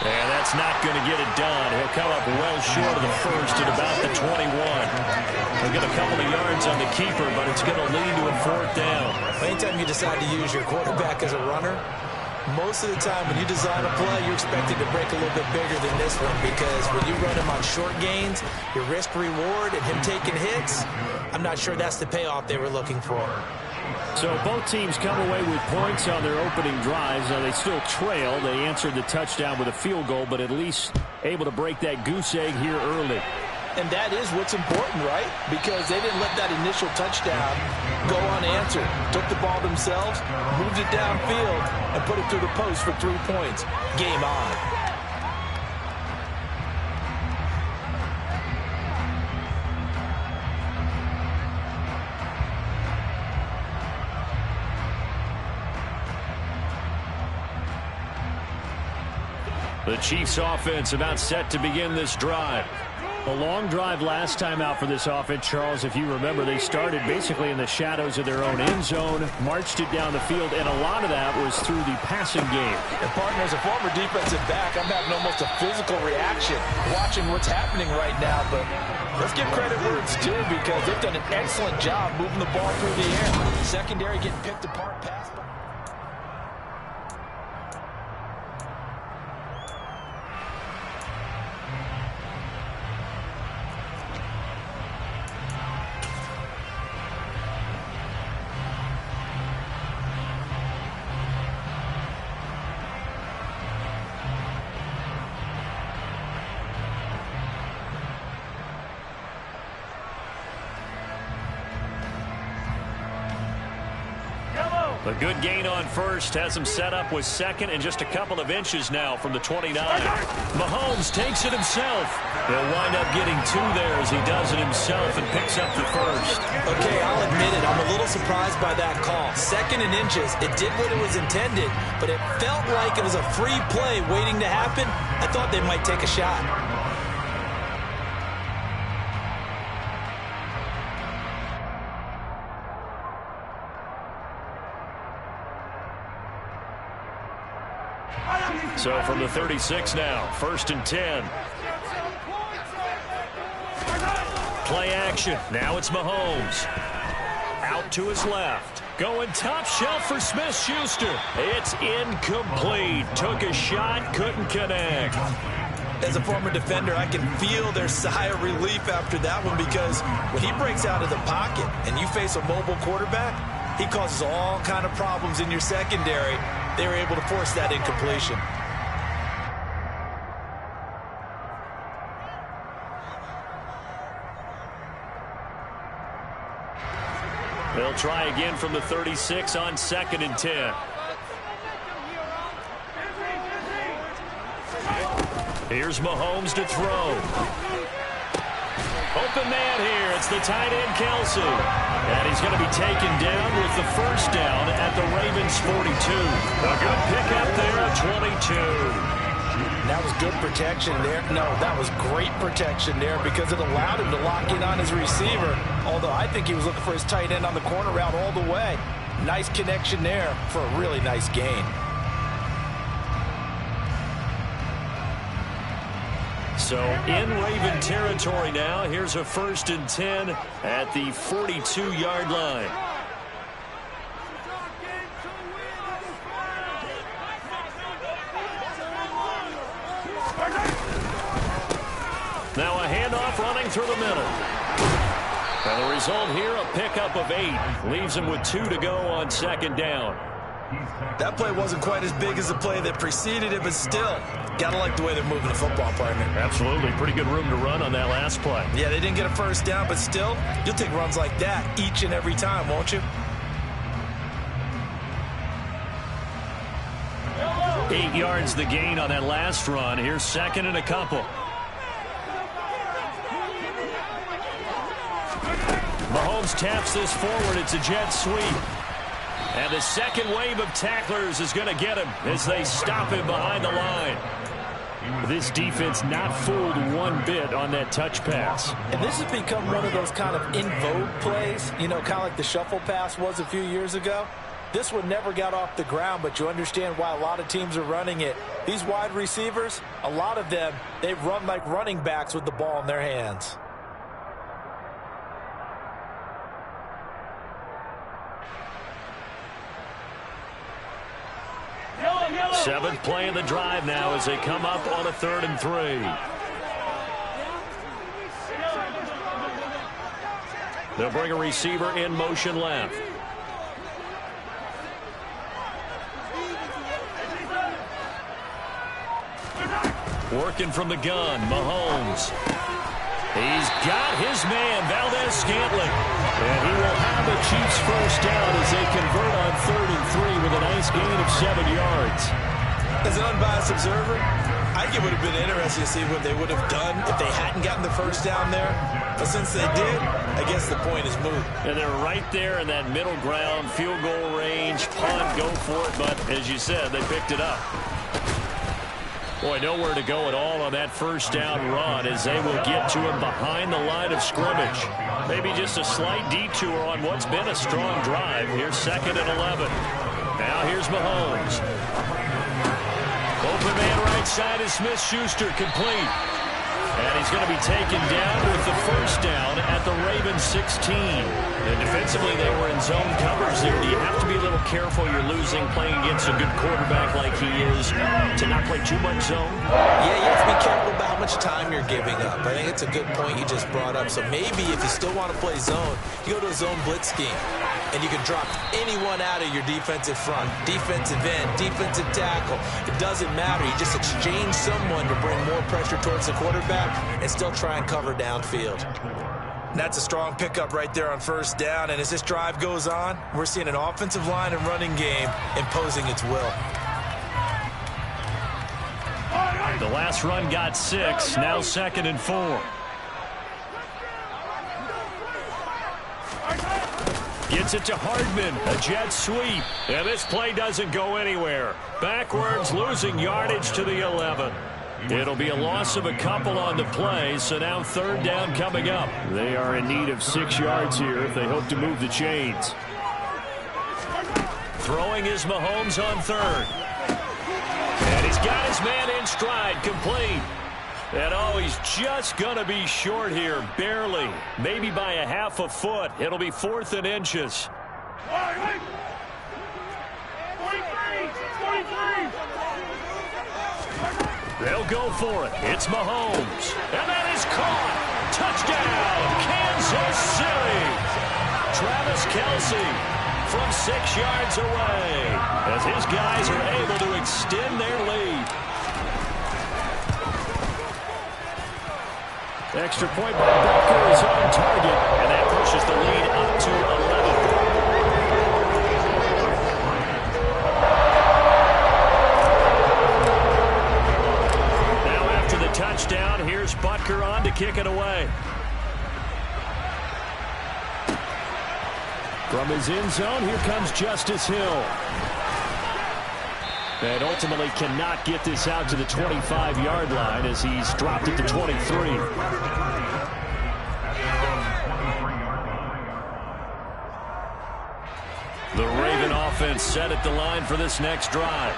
And that's not going to get it done. He'll come up well short of the first at about the 21. He'll get a couple of yards on the keeper, but it's going to lead to a 4th down. Anytime you decide to use your quarterback as a runner, most of the time when you design a play, you're expected to break a little bit bigger than this one, because when you run him on short gains, your risk-reward and him taking hits, I'm not sure that's the payoff they were looking for. So both teams come away with points on their opening drives. Now they still trail. They answered the touchdown with a field goal, but at least able to break that goose egg here early. And that is what's important, right? Because they didn't let that initial touchdown go unanswered. Took the ball themselves, moved it downfield, and put it through the post for 3 points. Game on. The Chiefs offense about set to begin this drive. A long drive last time out for this offense, Charles. If you remember, they started basically in the shadows of their own end zone, marched it down the field, and a lot of that was through the passing game. And partner, as a former defensive back, I'm having almost a physical reaction watching what's happening right now. But let's give credit where it's due because they've done an excellent job moving the ball through the air. Secondary getting picked apart, pass. A good gain on first has him set up with second and just a couple of inches now from the 29. Mahomes takes it himself. He'll wind up getting 2 there as he does it himself and picks up the first. Okay, I'll admit it. I'm a little surprised by that call. Second and inches. It did what it was intended, but it felt like it was a free play waiting to happen. I thought they might take a shot. So from the 36 now, 1st and 10. Play action. Now it's Mahomes. Out to his left. Going top shelf for Smith-Schuster. It's incomplete. Took a shot, couldn't connect. As a former defender, I can feel their sigh of relief after that one because when he breaks out of the pocket and you face a mobile quarterback, he causes all kind of problems in your secondary. They were able to force that incompletion. They'll try again from the 36 on 2nd and 10. Here's Mahomes to throw. Open man here. It's the tight end, Kelsey. And he's going to be taken down with the first down at the Ravens 42. A good pickup there at 22. That was good protection there. No, that was great protection there because it allowed him to lock in on his receiver. Although I think he was looking for his tight end on the corner route all the way. Nice connection there for a really nice gain. So in Raven territory now. Here's a 1st and 10 at the 42-yard line. Now a handoff running through the middle. And the result here, a pickup of 8. Leaves him with 2 to go on 2nd down. That play wasn't quite as big as the play that preceded it, but still, gotta like the way they're moving the football, partner. Absolutely. Pretty good room to run on that last play. Yeah, they didn't get a first down, but still, you'll take runs like that each and every time, won't you? 8 yards the gain on that last run. Here's 2nd and a couple. Mahomes taps this forward. It's a jet sweep. And the second wave of tacklers is going to get him as they stop him behind the line. This defense not fooled one bit on that touch pass. And this has become one of those kind of in vogue plays, you know, kind of like the shuffle pass was a few years ago. This one never got off the ground, but you understand why a lot of teams are running it. These wide receivers, a lot of them, they run like running backs with the ball in their hands. Seventh play of the drive now as they come up on a 3rd and 3. They'll bring a receiver in motion left. Working from the gun, Mahomes. He's got his man, Valdez-Scantling. And he will have the Chiefs first down as they convert on 3rd and 3 with a nice gain of 7 yards. As an unbiased observer, I think it would have been interesting to see what they would have done if they hadn't gotten the first down there. But since they did, I guess the point is moot. And they're right there in that middle ground, field goal range, punt, go for it. But as you said, they picked it up. Boy, nowhere to go at all on that first down run as they will get to him behind the line of scrimmage. Maybe just a slight detour on what's been a strong drive. Here's 2nd and 11. Now here's Mahomes. Open man right side is Smith-Schuster, complete. And he's going to be taken down with the first down at the Ravens 16. And defensively, they were in zone coverage there. Do you have to be a little careful? You're losing, playing against a good quarterback like he is, to not play too much zone? Yeah, you have to be careful about how much time you're giving up. I think it's a good point you just brought up. So maybe if you still want to play zone, you go to a zone blitz scheme. And you can drop anyone out of your defensive front, defensive end, defensive tackle. It doesn't matter. You just exchange someone to bring more pressure towards the quarterback and still try and cover downfield. That's a strong pickup right there on first down. And as this drive goes on, we're seeing an offensive line and running game imposing its will. The last run got 6. Now 2nd and 4. Gets it to Hardman, a jet sweep. And this play doesn't go anywhere. Backwards, losing yardage to the 11. It'll be a loss of a couple on the play, so now 3rd down coming up. They are in need of 6 yards here if they hope to move the chains. Throwing is Mahomes on 3rd. And he's got his man in stride, complete. And oh, he's just going to be short here, barely. Maybe by a half a foot. It'll be 4th and inches. They'll go for it. It's Mahomes. And that is caught. Touchdown, Kansas City. Travis Kelce from 6 yards away as his guys are able to extend their lead. Extra point by Butker is on target, and that pushes the lead up to 11. Now after the touchdown, here's Butker on to kick it away. From his end zone, here comes Justice Hill. And ultimately cannot get this out to the 25-yard line as he's dropped it to 23. The Raven offense set at the line for this next drive.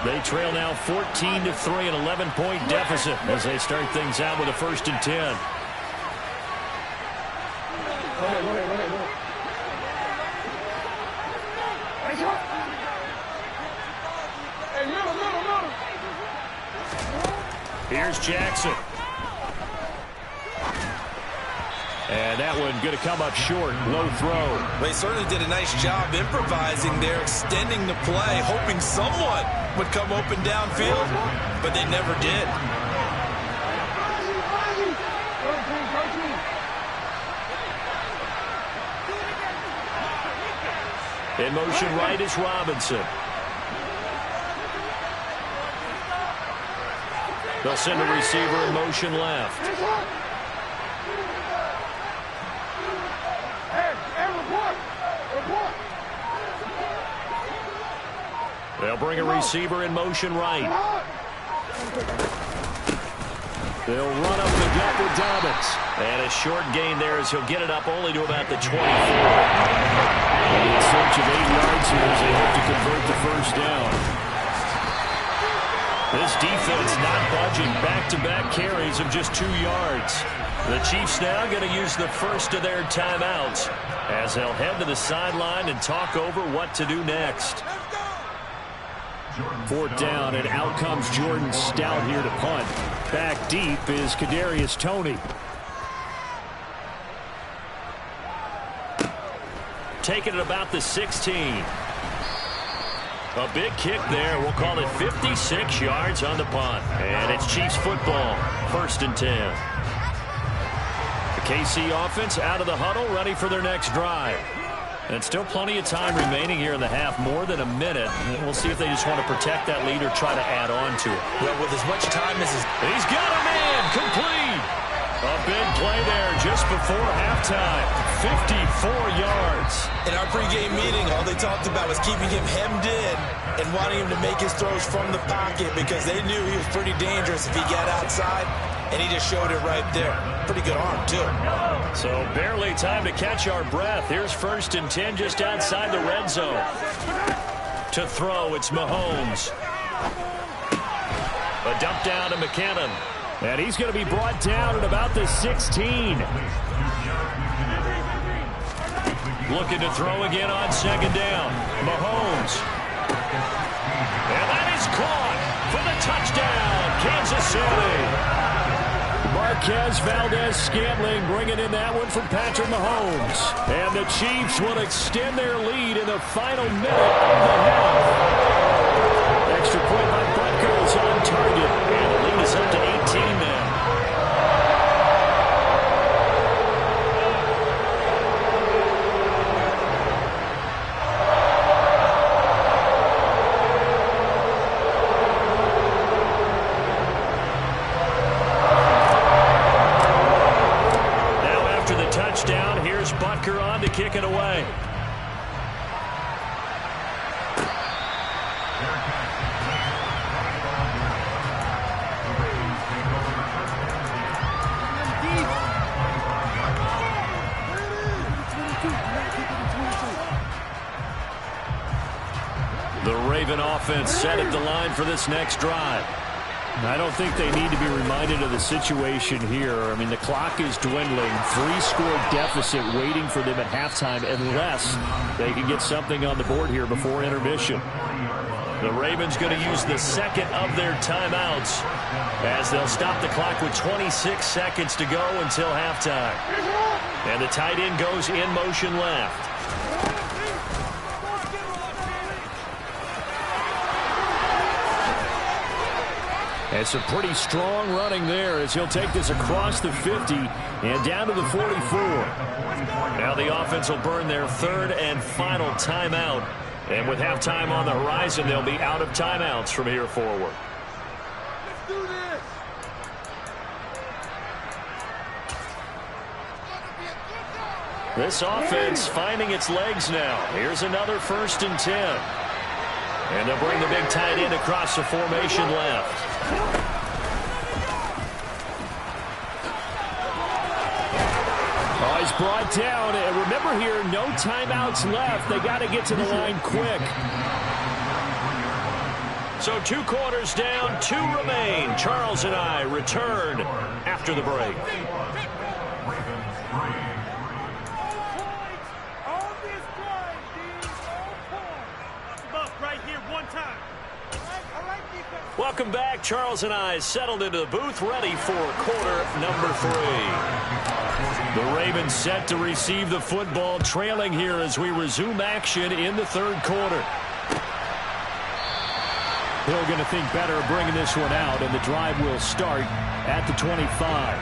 They trail now 14-3, an 11-point deficit as they start things out with a 1st and 10. Here's Jackson. And that one going to come up short. Low throw. They certainly did a nice job improvising there, extending the play, hoping someone would come open downfield, but they never did. In motion right is Robinson. They'll send a receiver in motion left. They'll bring a receiver in motion right. They'll run up the gut with Dobbins. And a short gain there as he'll get it up only to about the 24. In search of 8 yards here as they hope to convert the first down. This defense not budging, back-to-back carries of just 2 yards. The Chiefs now going to use the first of their timeouts as they'll head to the sideline and talk over what to do next. 4th down, and out comes Jordan Stout here to punt. Back deep is Kadarius Toney. Taking it about the 16. A big kick there. We'll call it 56 yards on the punt. And it's Chiefs football. 1st and 10. KC offense out of the huddle, ready for their next drive. And still plenty of time remaining here in the half, more than a minute. We'll see if they just want to protect that lead or try to add on to it. Well, with as much time as he's got a man complete. A big play there just before halftime. 54 yards. In our pregame meeting, all they talked about was keeping him hemmed in and wanting him to make his throws from the pocket because they knew he was pretty dangerous if he got outside, and he just showed it right there. Pretty good arm, too. So barely time to catch our breath. Here's 1st and 10 just outside the red zone. To throw, it's Mahomes. A dump down to McKinnon. And he's going to be brought down at about the 16. Looking to throw again on 2nd down. Mahomes. And that is caught for the touchdown, Kansas City. Marquez Valdez-Scantling bringing in that one from Patrick Mahomes. And the Chiefs will extend their lead in the final minute of the half. Extra point by Butker is on target. And the lead is up to 18 now. Touchdown. Here's Butker on to kick it away. The Raven offense set at the line for this next drive. I don't think they need to be reminded of the situation here. I mean, the clock is dwindling. 3-score deficit waiting for them at halftime unless they can get something on the board here before intermission. The Ravens going to use the second of their timeouts as they'll stop the clock with 26 seconds to go until halftime. And the tight end goes in motion left. And some pretty strong running there as he'll take this across the 50 and down to the 44. Now the offense will burn their 3rd and final timeout. And with halftime on the horizon, they'll be out of timeouts from here forward. Let's do this. This offense finding its legs now. Here's another 1st and 10. And they'll bring the big tight end across the formation left. Oh, he's brought down. And remember here, no timeouts left. They got to get to the line quick. So 2 quarters down, 2 remain. Charles and I return after the break. Welcome back. Charles and I settled into the booth, ready for quarter number 3. The Ravens set to receive the football, trailing here as we resume action in the 3rd quarter. Hill going to think better of bringing this one out, and the drive will start at the 25.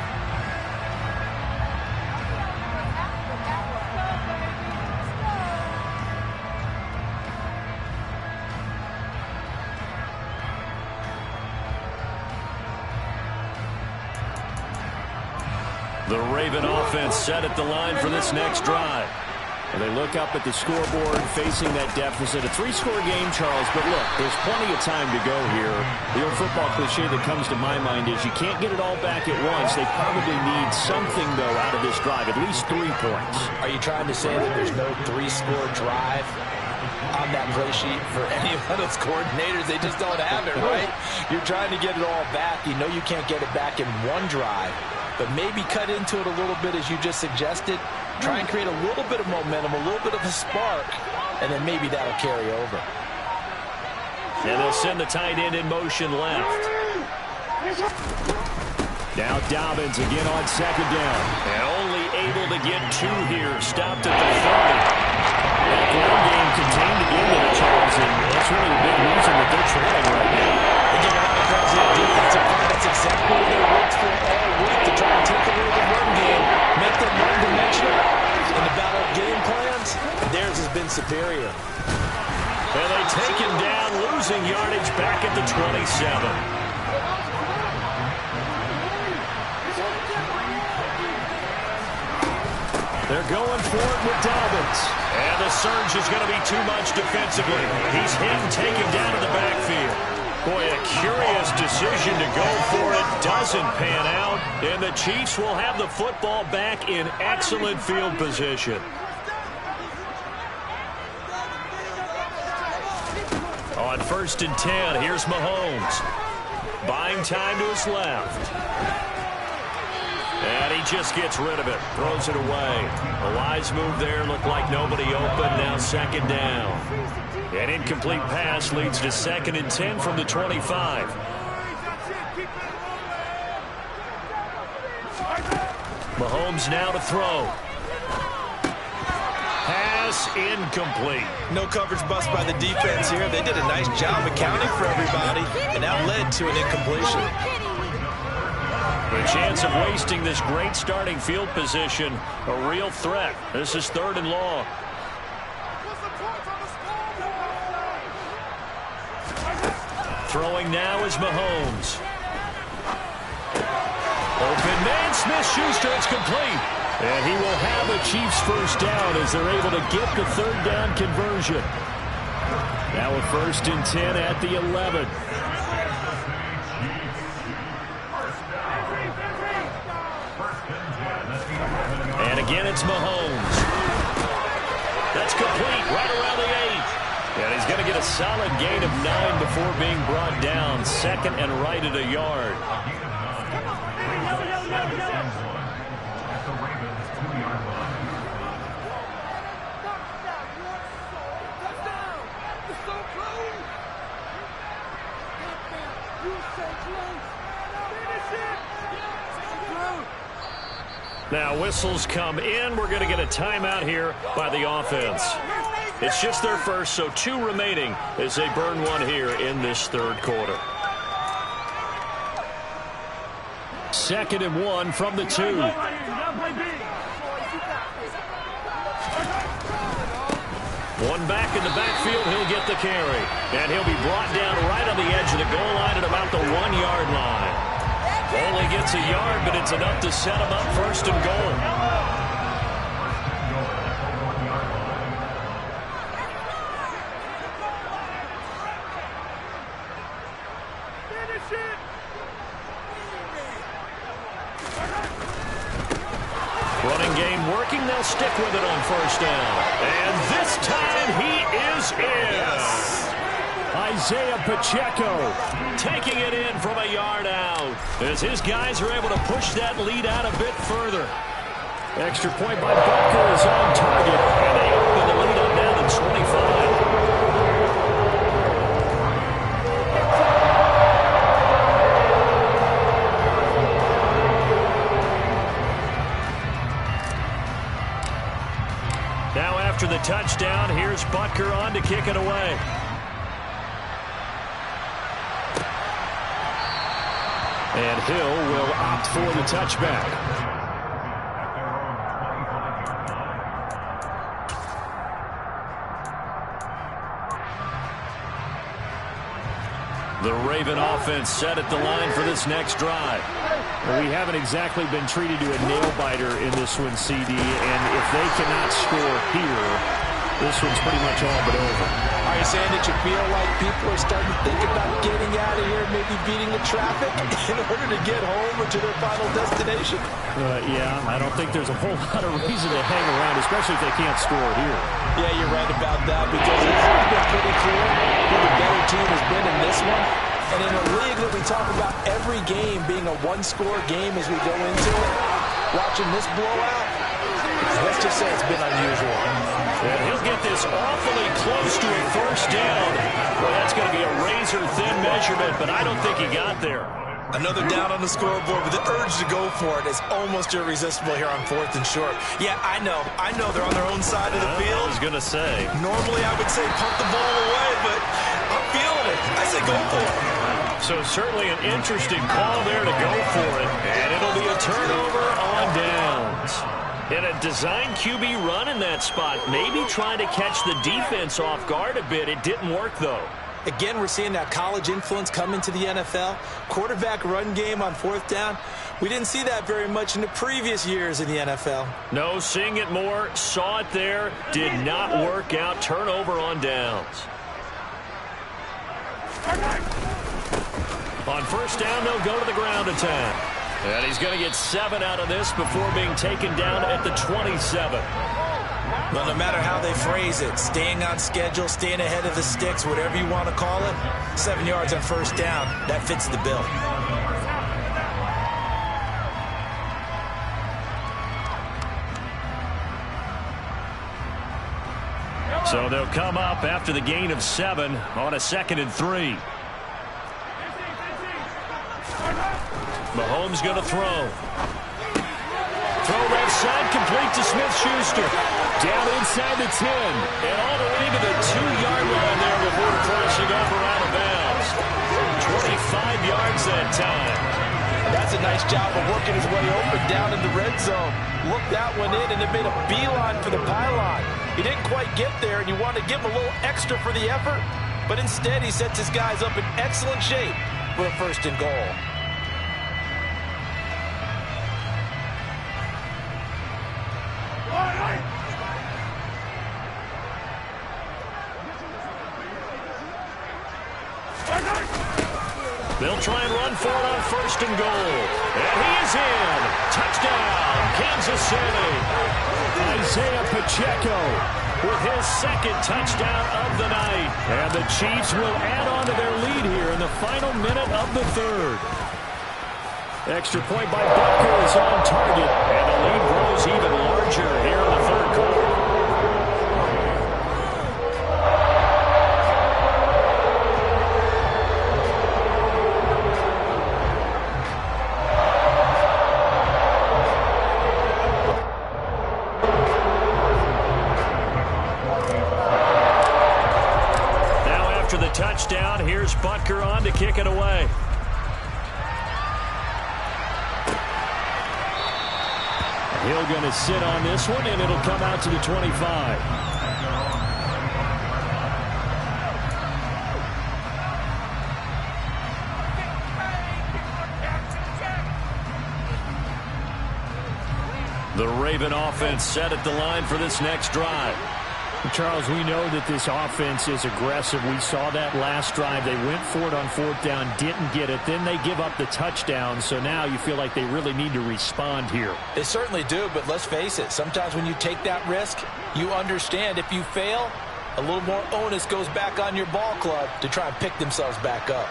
The Raven offense set at the line for this next drive. And they look up at the scoreboard facing that deficit. A 3-score game, Charles, but look, there's plenty of time to go here. The old football cliche that comes to my mind is you can't get it all back at once. They probably need something, though, out of this drive, at least 3 points. Are you trying to say that there's no 3-score drive on that play sheet for any of those coordinators? They just don't have it, right? You're trying to get it all back. You know you can't get it back in one drive, but maybe cut into it a little bit as you just suggested. Try and create a little bit of momentum, a little bit of a spark, and then maybe that'll carry over. And they'll send the tight end in motion left. Now Dobbins again on 2nd down. And only able to get 2 here. Stopped at the 30. That ground game contained again there, Charles, and that's really the big reason that they're trailing right now. They give a lot of credit to the defensive line. That's exactly what they worked for all week to try and take away the run game, make has been superior. And they take him down, losing yardage back at the 27. They're going for it with Dobbins. And the surge is going to be too much defensively. He's hit and taken down to the backfield. Boy, a curious decision to go for it. Doesn't pan out. And the Chiefs will have the football back in excellent field position. On 1st and 10, here's Mahomes. Buying time to his left. And he just gets rid of it. Throws it away. A wise move there. Looked like nobody open. Now 2nd down. An incomplete pass leads to 2nd and 10 from the 25. Mahomes now to throw. Pass incomplete. No coverage bust by the defense here. They did a nice job accounting for everybody, and that led to an incompletion. The chance of wasting this great starting field position, a real threat. This is 3rd and long. Throwing now is Mahomes. Open man, Smith-Schuster, it's complete. And he will have the Chiefs 1st down as they're able to get the 3rd down conversion. Now a 1st and 10 at the 11. And again, it's Mahomes. That's complete right around the 8. And he's going to get a solid gain of 9 before being brought down. 2nd and right at a yard. Now whistles come in. We're going to get a timeout here by the offense. It's just their first, so 2 remaining as they burn one here in this 3rd quarter. 2nd and 1 from the 2. One back in the backfield, he'll get the carry. And he'll be brought down right on the edge of the goal line at about the 1-yard line. Only gets a yard, but it's enough to set him up 1st and goal. Running game working. They'll stick with it on 1st down. And this time he is in. Yes. Isaiah Pacheco taking it in from a yard out as his guys are able to push that lead out a bit further. Extra point by Butker is on target, and they open the lead up now to 25. Now after the touchdown, here's Butker on to kick it away. And Hill will opt for the touchback. The Raven offense set at the line for this next drive. Well, we haven't exactly been treated to a nail-biter in this one, CD, and if they cannot score here, this one's pretty much all but over. Are you saying that you feel like people are starting to think about getting out of here, maybe beating the traffic in order to get home or to their final destination? Yeah, I don't think there's a whole lot of reason to hang around, especially if they can't score here. Yeah, you're right about that, because it's been pretty clear who the better team has been in this one. And in a league that we talk about every game being a one-score game as we go into it, watching this blowout, let's just say it's been unusual. And he'll get this awfully close to a 1st down. Well, that's going to be a razor-thin measurement, but I don't think he got there. Another down on the scoreboard, but the urge to go for it is almost irresistible here on 4th and short. Yeah, I know they're on their own side of the field. I was going to say. Normally I would say punt the ball away, but I'm feeling it. I say go for it. So certainly an interesting call there to go for it. And it'll be a turnover on downs. And a design QB run in that spot, maybe trying to catch the defense off guard a bit. It didn't work, though. Again, we're seeing that college influence come into the NFL. Quarterback run game on 4th down. We didn't see that very much in the previous years in the NFL. No, seeing it more, saw it there, did not work out. Turnover on downs. On 1st down, they'll go to the ground attack. And he's going to get 7 out of this before being taken down at the 27. Well, no matter how they phrase it, staying on schedule, staying ahead of the sticks, whatever you want to call it, 7 yards on 1st down, that fits the bill. So they'll come up after the gain of 7 on a 2nd and 3. Mahomes going to throw. Throw left side, complete to Smith-Schuster. Down inside the 10. And all the way to the 2-yard line there before crossing over out of bounds. 25 yards that time. That's a nice job of working his way open down in the red zone. Looked that one in and it made a beeline for the pylon. He didn't quite get there, and you want to give him a little extra for the effort. But instead, he sets his guys up in excellent shape for a 1st and goal. They'll try and run for it on 1st and goal. And he is in. Touchdown, Kansas City. Isaiah Pacheco with his 2nd touchdown of the night. And the Chiefs will add on to their lead here in the final minute of the 3rd. Extra point by Butker is on target. And the lead grows even larger here in the 3rd quarter. Touchdown. Here's Butker on to kick it away. Hill going to sit on this one, and it'll come out to the 25. The Raven offense set at the line for this next drive. Charles, we know that this offense is aggressive. We saw that last drive. They went for it on 4th down, didn't get it. Then they give up the touchdown. So now you feel like they really need to respond here. They certainly do, but let's face it. Sometimes when you take that risk, you understand if you fail, a little more onus goes back on your ball club to try and pick themselves back up.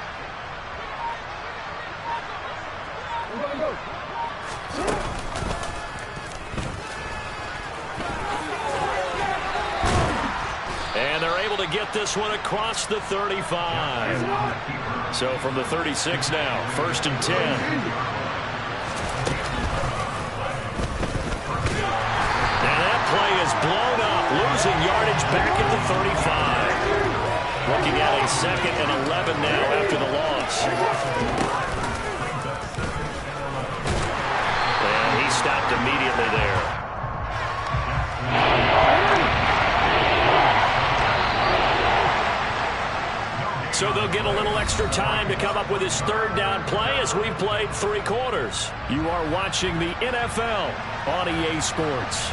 And they're able to get this one across the 35. So from the 36 now, 1st and 10. And that play is blown up, losing yardage back at the 35. Looking at a 2nd and 11 now after the loss. And he stopped immediately there. So they'll get a little extra time to come up with his 3rd down play as we've played 3 quarters. You are watching the NFL on EA Sports.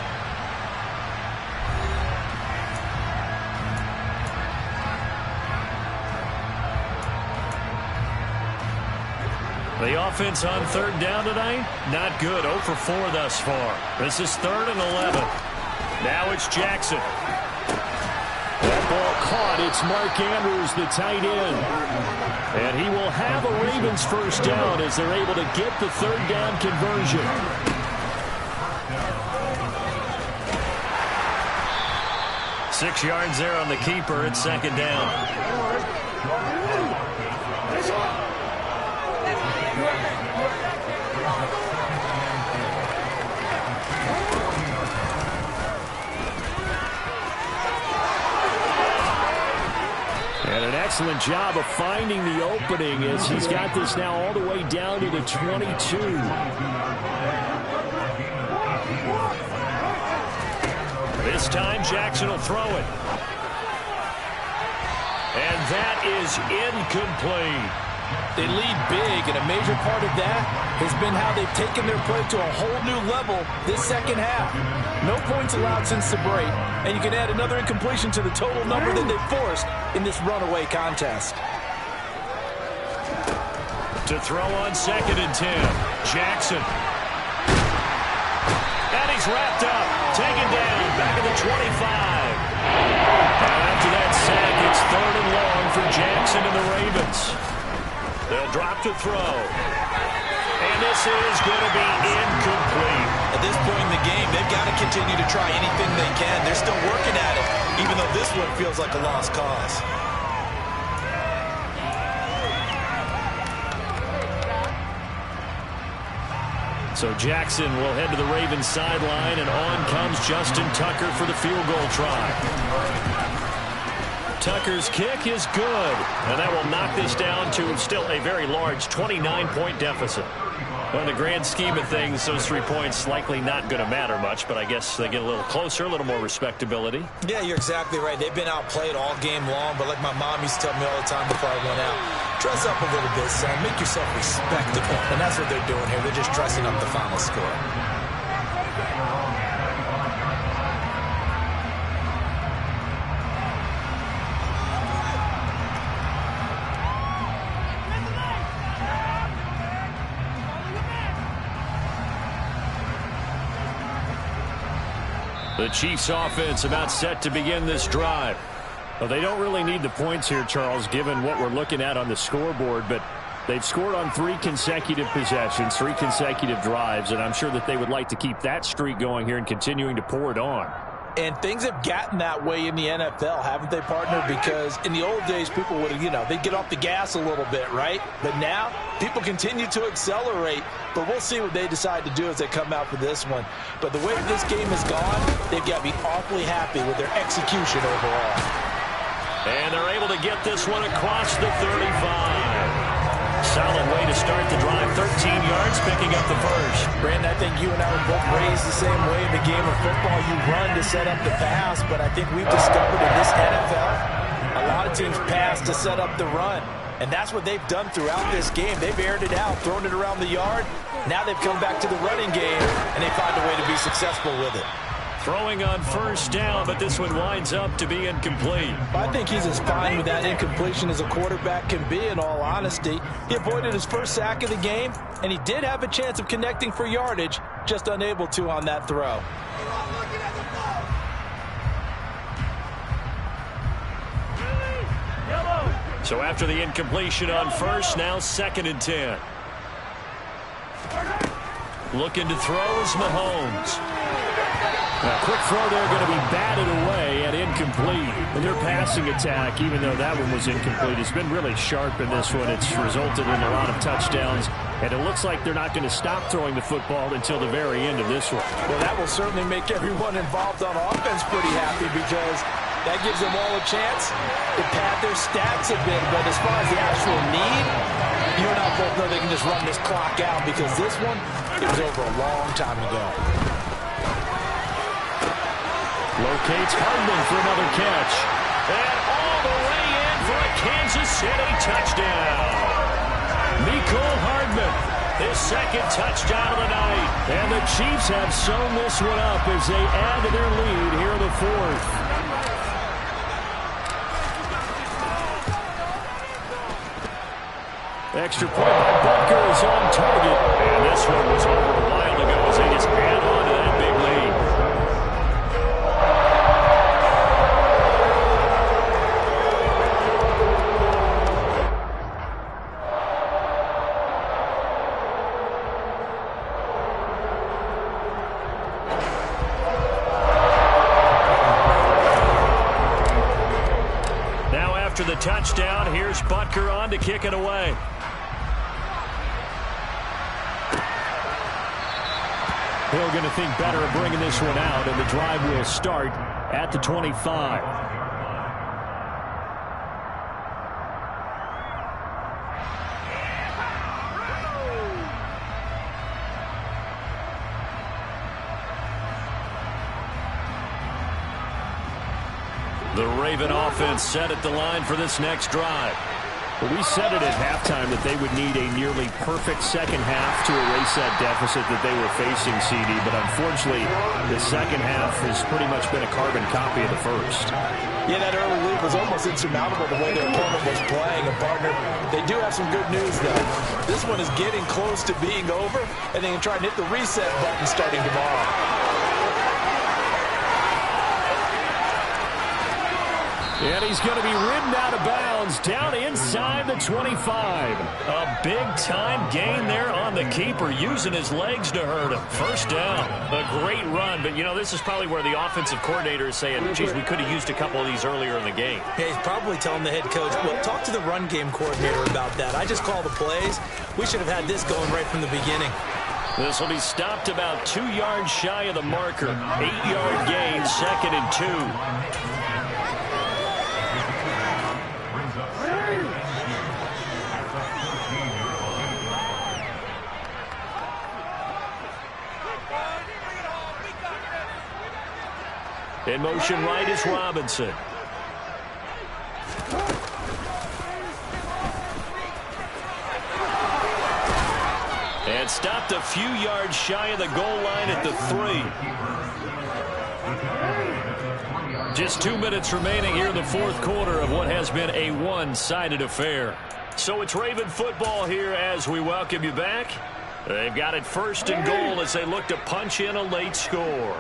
The offense on 3rd down tonight, not good. 0 for 4 thus far. This is 3rd and 11. Now it's Jackson. That ball caught. It's Mark Andrews, the tight end. And he will have a Ravens 1st down as they're able to get the 3rd down conversion. Six yards there on the keeper. It's 2nd down. And an excellent job of finding the opening as he's got this now all the way down to the 22. This time, Jackson will throw it. And that is incomplete. They lead big, and a major part of that has been how they've taken their play to a whole new level this second half. No points allowed since the break, and you can add another incompletion to the total number that they've forced in this runaway contest. To throw on 2nd and 10, Jackson. And he's wrapped up, taken down, back at the 25. And after that sack, it's 3rd and long for Jackson and the Ravens. They'll drop to throw. And this is going to be incomplete. At this point in the game, they've got to continue to try anything they can. They're still working at it, even though this one feels like a lost cause. So Jackson will head to the Ravens sideline, and on comes Justin Tucker for the field goal try. Tucker's kick is good, and that will knock this down to still a very large 29-point deficit. Well, in the grand scheme of things, those 3 points likely not going to matter much, but I guess they get a little closer, a little more respectability. Yeah, you're exactly right. They've been outplayed all game long, but like my mom used to tell me all the time before I went out, dress up a little bit, son. Make yourself respectable. And that's what they're doing here. They're just dressing up the final score. The Chiefs offense about set to begin this drive. Well, they don't really need the points here, Charles, given what we're looking at on the scoreboard, but they've scored on 3 consecutive possessions, 3 consecutive drives, and I'm sure that they would like to keep that streak going here and continuing to pour it on. And things have gotten that way in the NFL, haven't they, partner? Because in the old days, people would, they'd get off the gas a little bit, right? But now, people continue to accelerate. But we'll see what they decide to do as they come out for this one. But the way this game has gone, they've got to be awfully happy with their execution overall. And they're able to get this one across the 35. Solid way to start the drive. 13 yards, picking up the first. Brandon, I think you and I were both raised the same way in the game of football. You run to set up the pass, but I think we've discovered in this NFL, a lot of teams pass to set up the run. And that's what they've done throughout this game. They've aired it out, thrown it around the yard. Now they've come back to the running game, and they find a way to be successful with it. Throwing on 1st down, but this one winds up to be incomplete. I think he's as fine with that incompletion as a quarterback can be, in all honesty. He avoided his first sack of the game, and he did have a chance of connecting for yardage, just unable to on that throw. So after the incompletion on 1st, now 2nd and 10. Looking to throw is Mahomes. A quick throw there, going to be batted away and incomplete. And their passing attack, even though that one was incomplete, has been really sharp in this one. It's resulted in a lot of touchdowns, and it looks like they're not going to stop throwing the football until the very end of this one. Well, that will certainly make everyone involved on offense pretty happy, because that gives them all a chance to pad their stats a bit. But as far as the actual need, you and I both know they can just run this clock out, because this one, it was over a long time ago. Locates Hardman for another catch. And all the way in for a Kansas City touchdown. Mecole Hardman, his 2nd touchdown of the night. And the Chiefs have sewn this one up as they add to their lead here in the 4th. Extra point by Butker is on target. And this one was over a while ago as they just add on to that big lead. After the touchdown, here's Butker on to kick it away. Hill going to think better of bringing this one out, and the drive will start at the 25. Raven offense set at the line for this next drive. Well, we said it at halftime that they would need a nearly perfect second half to erase that deficit that they were facing, CD. But unfortunately, the second half has pretty much been a carbon copy of the first. Yeah, that early lead was almost insurmountable the way their opponent was playing. And, partner, they do have some good news, though. This one is getting close to being over, and they can try and hit the reset button starting tomorrow. And he's going to be ridden out of bounds down inside the 25. A big-time gain there on the keeper, using his legs to hurt him. First down. A great run, but, you know, this is probably where the offensive coordinator is saying, geez, we could have used a couple of these earlier in the game. Yeah, he's probably telling the head coach, well, talk to the run game coordinator about that. I just call the plays. We should have had this going right from the beginning. This will be stopped about 2 yards shy of the marker. 8-yard gain, 2nd and 2. In motion right is Robinson. And stopped a few yards shy of the goal line at the 3. Just 2 minutes remaining here in the fourth quarter of what has been a one-sided affair. So it's Raven football here as we welcome you back. They've got it 1st and goal as they look to punch in a late score.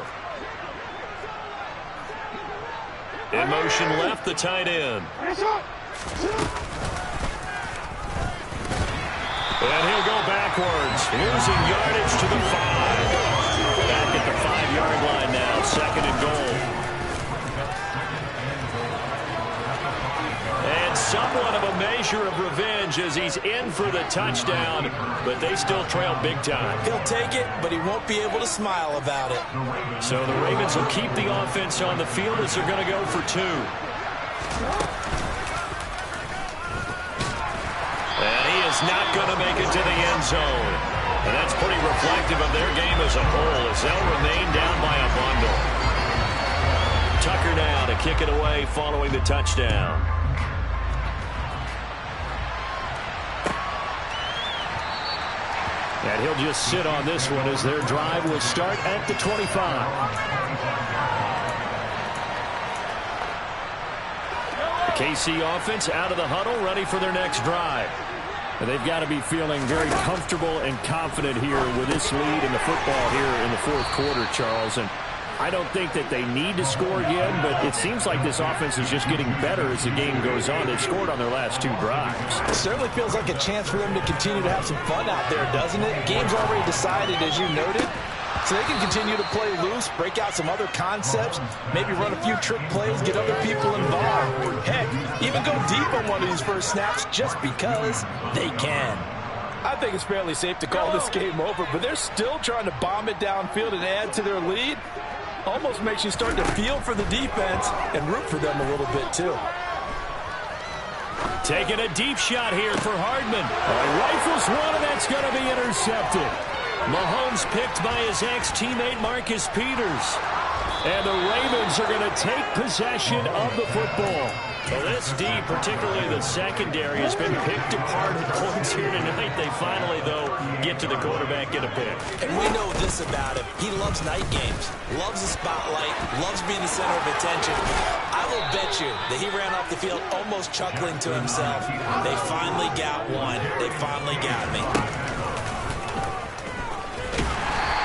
In motion left, the tight end. And he'll go backwards, losing yardage to the 5. Back at the 5-yard line now, 2nd and goal. And somewhat of a measure of revenge as he's in for the touchdown, but they still trail big time. He'll take it, but he won't be able to smile about it. So the Ravens will keep the offense on the field as they're going to go for 2. And he is not going to make it to the end zone. And that's pretty reflective of their game as a whole as they'll remain down by a bundle. Tucker now to kick it away following the touchdown. And he'll just sit on this one as their drive will start at the 25. The KC offense out of the huddle, ready for their next drive. And they've got to be feeling very comfortable and confident here with this lead in the football here in the fourth quarter, Charles. And I don't think that they need to score again, but it seems like this offense is just getting better as the game goes on. They've scored on their last 2 drives. It certainly feels like a chance for them to continue to have some fun out there, doesn't it? Game's already decided, as you noted. So they can continue to play loose, break out some other concepts, maybe run a few trick plays, get other people involved. Heck, even go deep on one of these first snaps just because they can. I think it's fairly safe to call this game over, but they're still trying to bomb it downfield and add to their lead. Almost makes you start to feel for the defense and root for them a little bit, too. Taking a deep shot here for Hardman. Rifles one, and that's going to be intercepted. Mahomes picked by his ex-teammate Marcus Peters. And the Ravens are going to take possession of the football. Well, this D, particularly the secondary, has been picked apart at points here tonight. They finally, though, get to the quarterback and a pick. And we know this about him. He loves night games, loves the spotlight, loves being the center of attention. I will bet you that he ran off the field almost chuckling to himself. They finally got one. They finally got me.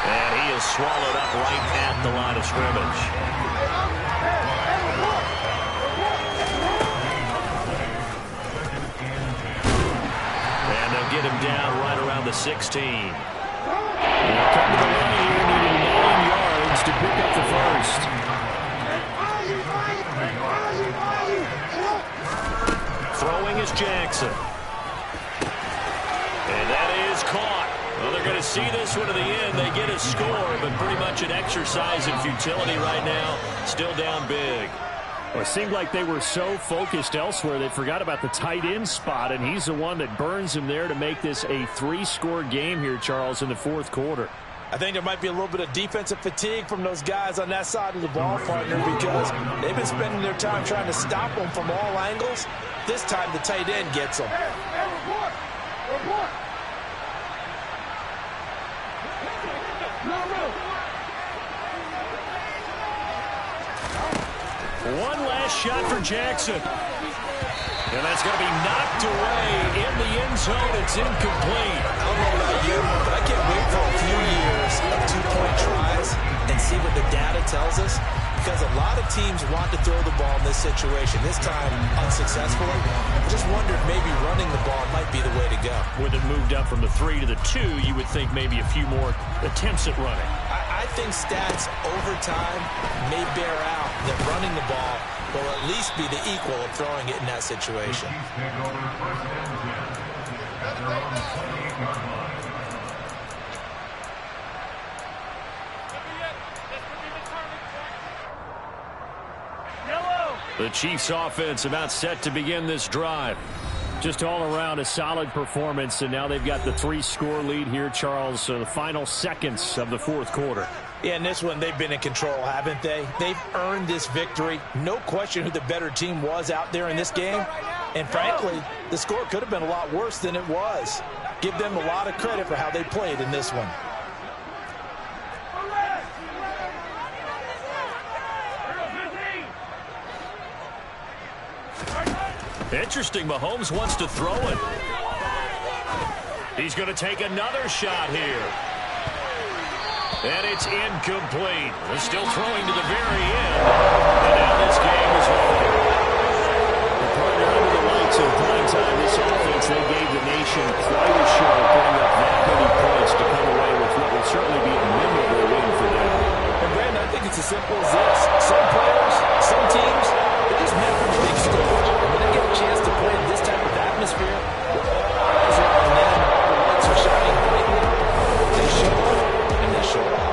And he is swallowed up right at the line of scrimmage. Get him down right around the 16. They'll come to the line here, needing 9 yards to pick up the first. Throwing is Jackson. And that is caught. Well, they're going to see this one to the end. They get a score, but pretty much an exercise in futility right now. Still down big. Well, it seemed like they were so focused elsewhere they forgot about the tight end spot, and he's the one that burns him there to make this a 3-score game here, Charles, in the fourth quarter. I think there might be a little bit of defensive fatigue from those guys on that side of the ball, partner, because they've been spending their time trying to stop them from all angles. This time the tight end gets them. One last shot for Jackson. And that's going to be knocked away in the end zone. It's incomplete. I don't know about you, but I can't wait for a few years of two-point tries and see what the data tells us, because a lot of teams want to throw the ball in this situation. This time, unsuccessfully. I just wondered maybe running the ball might be the way to go. With it moved up from the 3 to the 2, you would think maybe a few more attempts at running. I think stats over time may bear out that running the ball will at least be the equal of throwing it in that situation. The Chiefs offense about set to begin this drive. Just all around a solid performance, and now they've got the 3-score lead here, Charles. So the final seconds of the fourth quarter. Yeah, in this one, they've been in control, haven't they? They've earned this victory. No question who the better team was out there in this game. And frankly, the score could have been a lot worse than it was. Give them a lot of credit for how they played in this one. Interesting, Mahomes wants to throw it. He's going to take another shot here. And it's incomplete. They're still throwing to the very end. And now this game is over. Partner, under the lights of prime time, this offense, they gave the nation quite a show, putting up that many points to come away with what will certainly be a memorable win for them. And Brandon, I think it's as simple as this. Some players, some teams, they just meant for the big stage. And when they get a chance to play in this type of atmosphere, with all eyes on them, the lights are shining brightly, they show up and they show out.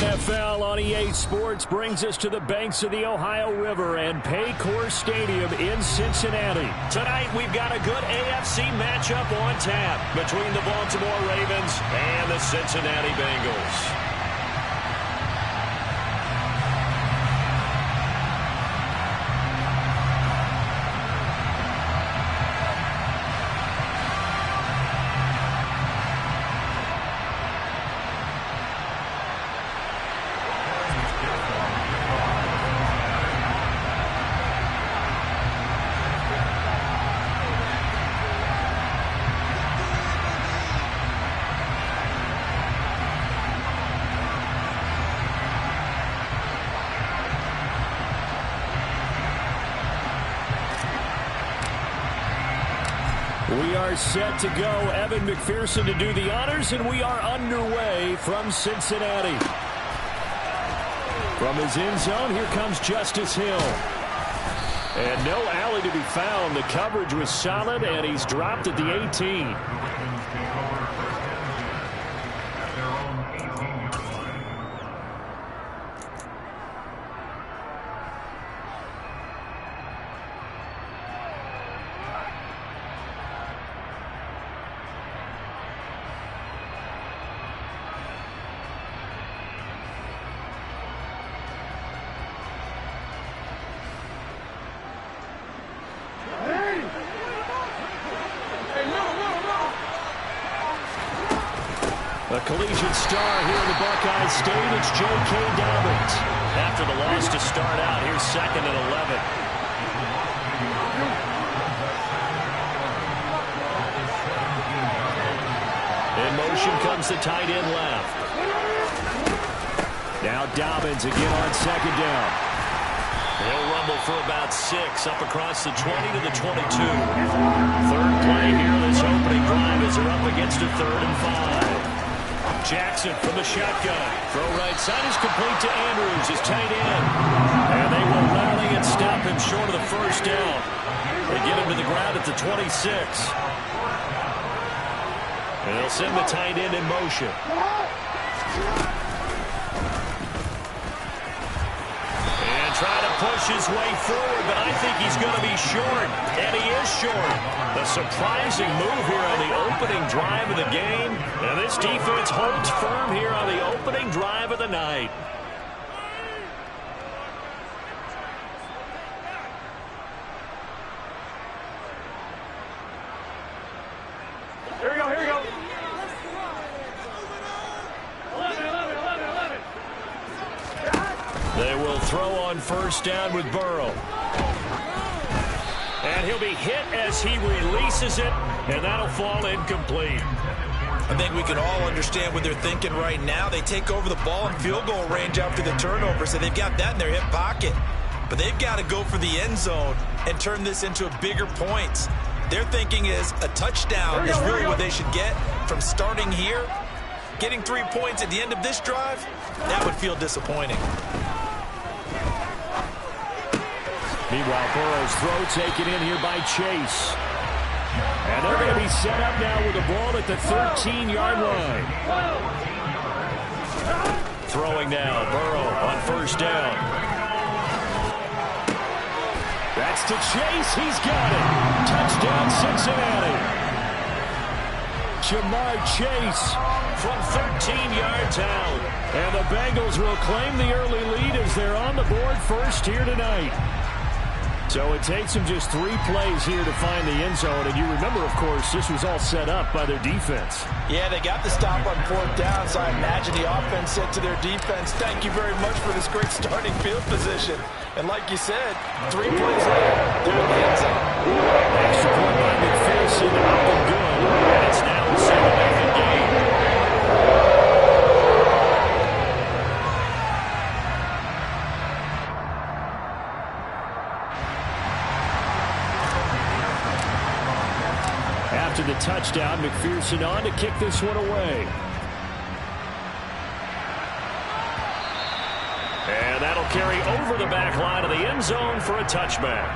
NFL on EA Sports brings us to the banks of the Ohio River and Paycor Stadium in Cincinnati. Tonight, we've got a good AFC matchup on tap between the Baltimore Ravens and the Cincinnati Bengals. We are set to go. Evan McPherson to do the honors, and we are underway from Cincinnati. From his end zone, here comes Justice Hill. And no alley to be found. The coverage was solid, and he's dropped at the 18. A collegiate star here in the Buckeye State, it's J.K. Dobbins. After the loss to start out, here's 2nd and 11. In motion comes the tight end left. Now Dobbins again on 2nd down. He'll rumble for about 6 up across the 20 to the 22. Third play here this opening drive as they're up against a 3rd and 5. Jackson from the shotgun. Throw right side is complete to Andrews, his tight end. And they will rally and stop him short of the first down. They get him to the ground at the 26. And they'll send the tight end in motion. And try to push his way forward, but I think he's going to be short. And he is short. A surprising move here on the opening drive of the game. And this defense holds firm here on the opening drive of the night. Here we go, here we go. 11. They will throw on first down with Burrow. And he'll be hit as he releases it, and that'll fall incomplete. I think we can all understand what they're thinking right now. They take over the ball in field goal range after the turnover, so they've got that in their hip pocket. But they've got to go for the end zone and turn this into a bigger points. Their thinking is a touchdown is really what they should get from starting here. Getting 3 points at the end of this drive, that would feel disappointing. Meanwhile, Burrow's throw taken in here by Chase. And they're going to be set up now with the ball at the 13-yard line. Throwing now, Burrow on first down. That's to Chase. He's got it. Touchdown, Cincinnati. Jamar Chase from 13 yards out. And the Bengals will claim the early lead as they're on the board first here tonight. So it takes them just 3 plays here to find the end zone. And you remember, of course, this was all set up by their defense. Yeah, they got the stop on 4th down, so I imagine the offense said to their defense, thank you very much for this great starting field position. And like you said, 3 plays later, they're in the end zone. Extra point by McPherson, up and good. And it's now a 7-0 game. After the touchdown, McPherson on to kick this one away. And that'll carry over the back line of the end zone for a touchback.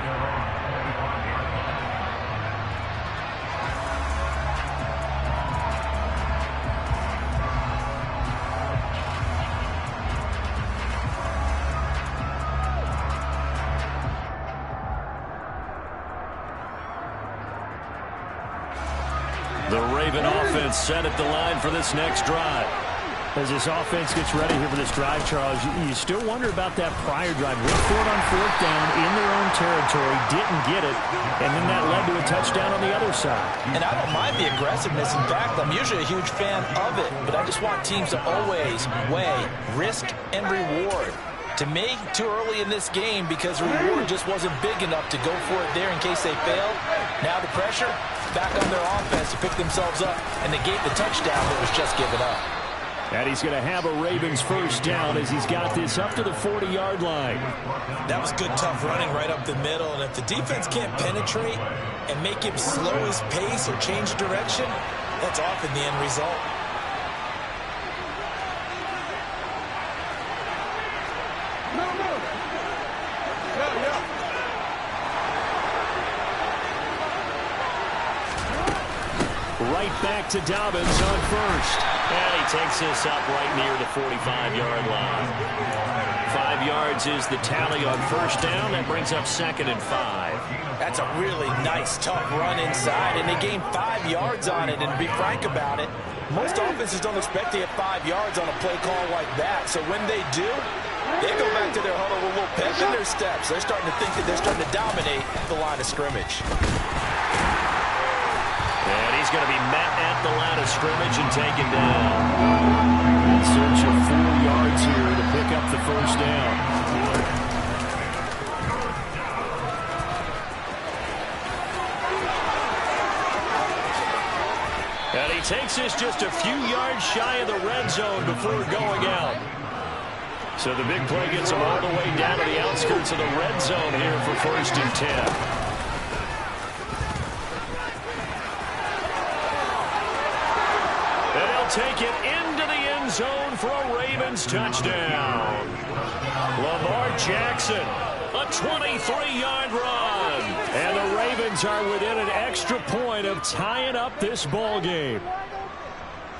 The Raven offense set at the line for this next drive. As this offense gets ready here for this drive, Charles, you still wonder about that prior drive. Went for it on 4th down in their own territory, didn't get it, and then that led to a touchdown on the other side. And I don't mind the aggressiveness. In fact, I'm usually a huge fan of it, but I just want teams to always weigh risk and reward. To me, too early in this game because the reward just wasn't big enough to go for it there in case they failed. Now the pressure back on their offense to pick themselves up and negate the touchdown that was just given up. And he's going to have a Ravens first down as he's got this up to the 40-yard line. That was good, tough running right up the middle. And if the defense can't penetrate and make him slow his pace or change direction, that's often the end result. Right back to Dobbins on first. And he takes this up right near the 45-yard line. 5 yards is the tally on first down. That brings up 2nd and 5. That's a really nice, tough run inside, and they gained 5 yards on it. And to be frank about it, most offenses don't expect to get 5 yards on a play call like that. So when they do, they go back to their huddle with a little pep in their steps. They're starting to think that they're starting to dominate the line of scrimmage. And he's going to be met at the line of scrimmage and taken down. In search of 4 yards here to pick up the first down. And he takes this just a few yards shy of the red zone before going out. So the big play gets him all the way down to the outskirts of the red zone here for 1st and 10. Take it into the end zone for a Ravens touchdown. Lamar Jackson, a 23-yard run. And the Ravens are within an extra point of tying up this ball game.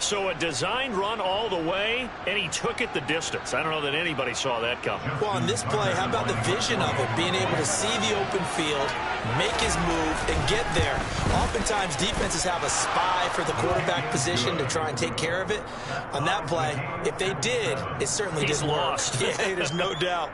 So a designed run all the way, and he took it the distance. I don't know that anybody saw that coming. Well, on this play, how about the vision of it? Being able to see the open field, make his move, and get there. Oftentimes, defenses have a spy for the quarterback position to try and take care of it. On that play, if they did, it certainly didn't work. Lost. Yeah, there's no doubt.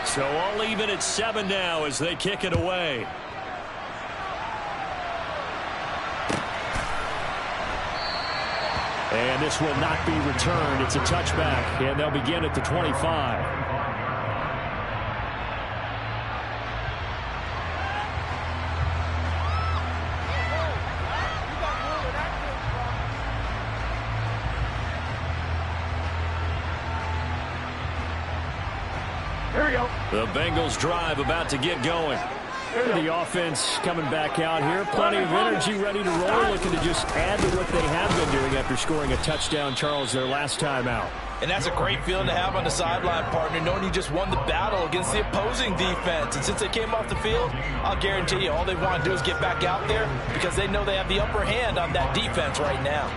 So all even at 7 now as they kick it away. And this will not be returned. It's a touchback, and they'll begin at the 25. The Bengals drive about to get going. The offense coming back out here. Plenty of energy, ready to roll, looking to just add to what they have been doing after scoring a touchdown, Charles, their last time out. And that's a great feeling to have on the sideline, partner, knowing you just won the battle against the opposing defense. And since they came off the field, I'll guarantee you all they want to do is get back out there because they know they have the upper hand on that defense right now.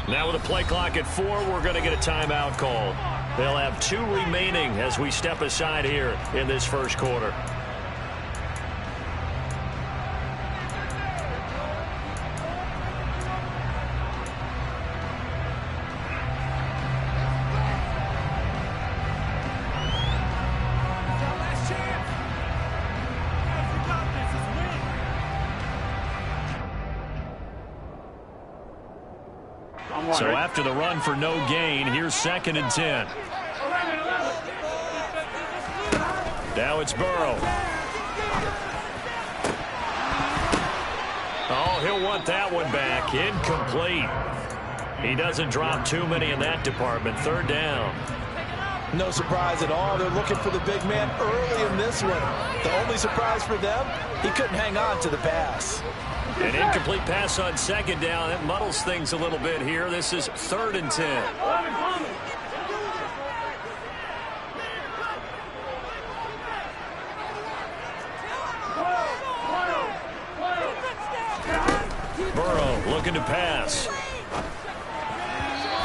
Now with a play clock at 4, we're going to get a timeout call. They'll have 2 remaining as we step aside here in this first quarter. So after the run for no gain, here's 2nd and 10. Now it's Burrow. Oh, he'll want that one back. Incomplete. He doesn't drop too many in that department. Third down. No surprise at all. They're looking for the big man early in this one. The only surprise for them, he couldn't hang on to the pass. An incomplete pass on second down. That muddles things a little bit here. This is 3rd and 10. Burrow looking to pass.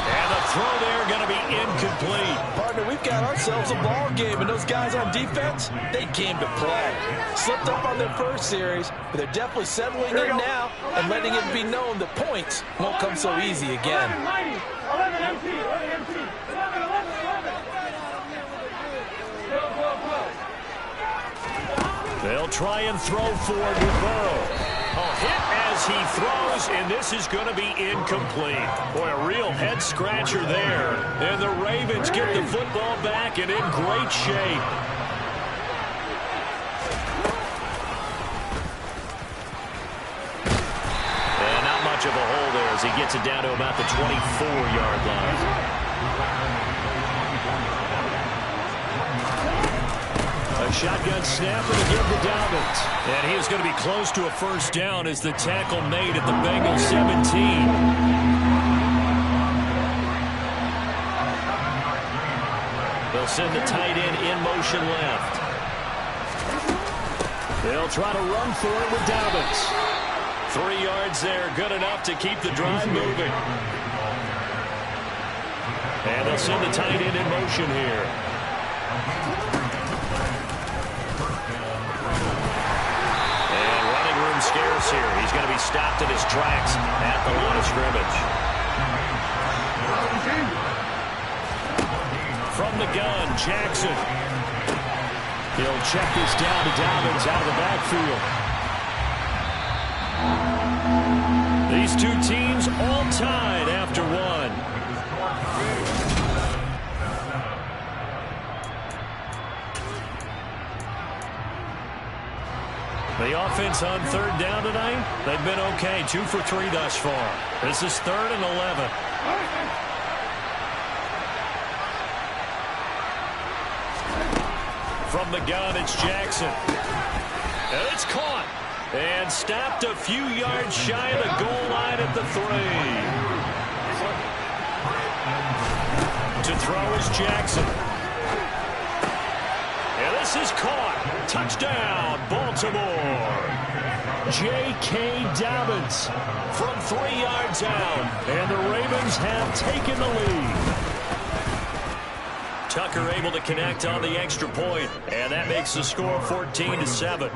And the throw there going to be incomplete. Partner, we've got ourselves a ball game, and those guys on defense, they came to play. Slipped up on their first series, but they're definitely settling in now and letting it be known that points won't come so easy again. 11 empty. They'll try and throw forward with Burrow. A hit as he throws, and this is going to be incomplete. Boy, a real head-scratcher there. And the Ravens get the football back and in great shape. And not much of a hole there as he gets it down to about the 24-yard line. A shotgun snap and again to Dobbins. And he is going to be close to a first down as the tackle made at the Bengals 17. They'll send the tight end in motion left. They'll try to run for it with Dobbins. 3 yards there, good enough to keep the drive moving. And they'll send the tight end in motion here. Scarce here. He's going to be stopped in his tracks at the line of scrimmage. From the gun, Jackson. He'll check this down to Dobbins out of the backfield. These two teams all tied after one. The offense on 3rd down tonight, they've been okay. 2 for 3 thus far. This is 3rd and 11. From the gun, it's Jackson. And it's caught. And stopped a few yards shy of the goal line at the 3. To throw is Jackson. And this is caught. Touchdown, Baltimore. J.K. Dobbins from 3 yards out. And the Ravens have taken the lead. Tucker able to connect on the extra point, and that makes the score 14-7.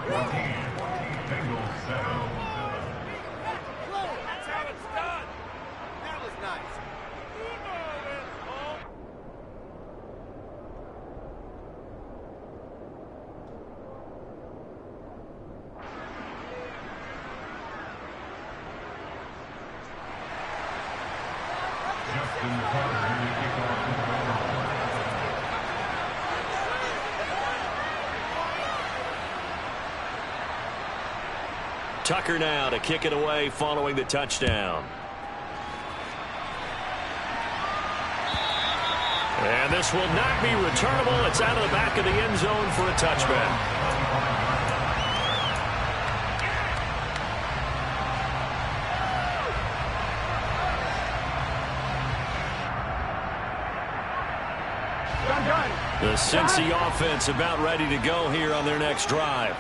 Tucker now to kick it away following the touchdown. And this will not be returnable. It's out of the back of the end zone for a touchback. The Cincy offense about ready to go here on their next drive.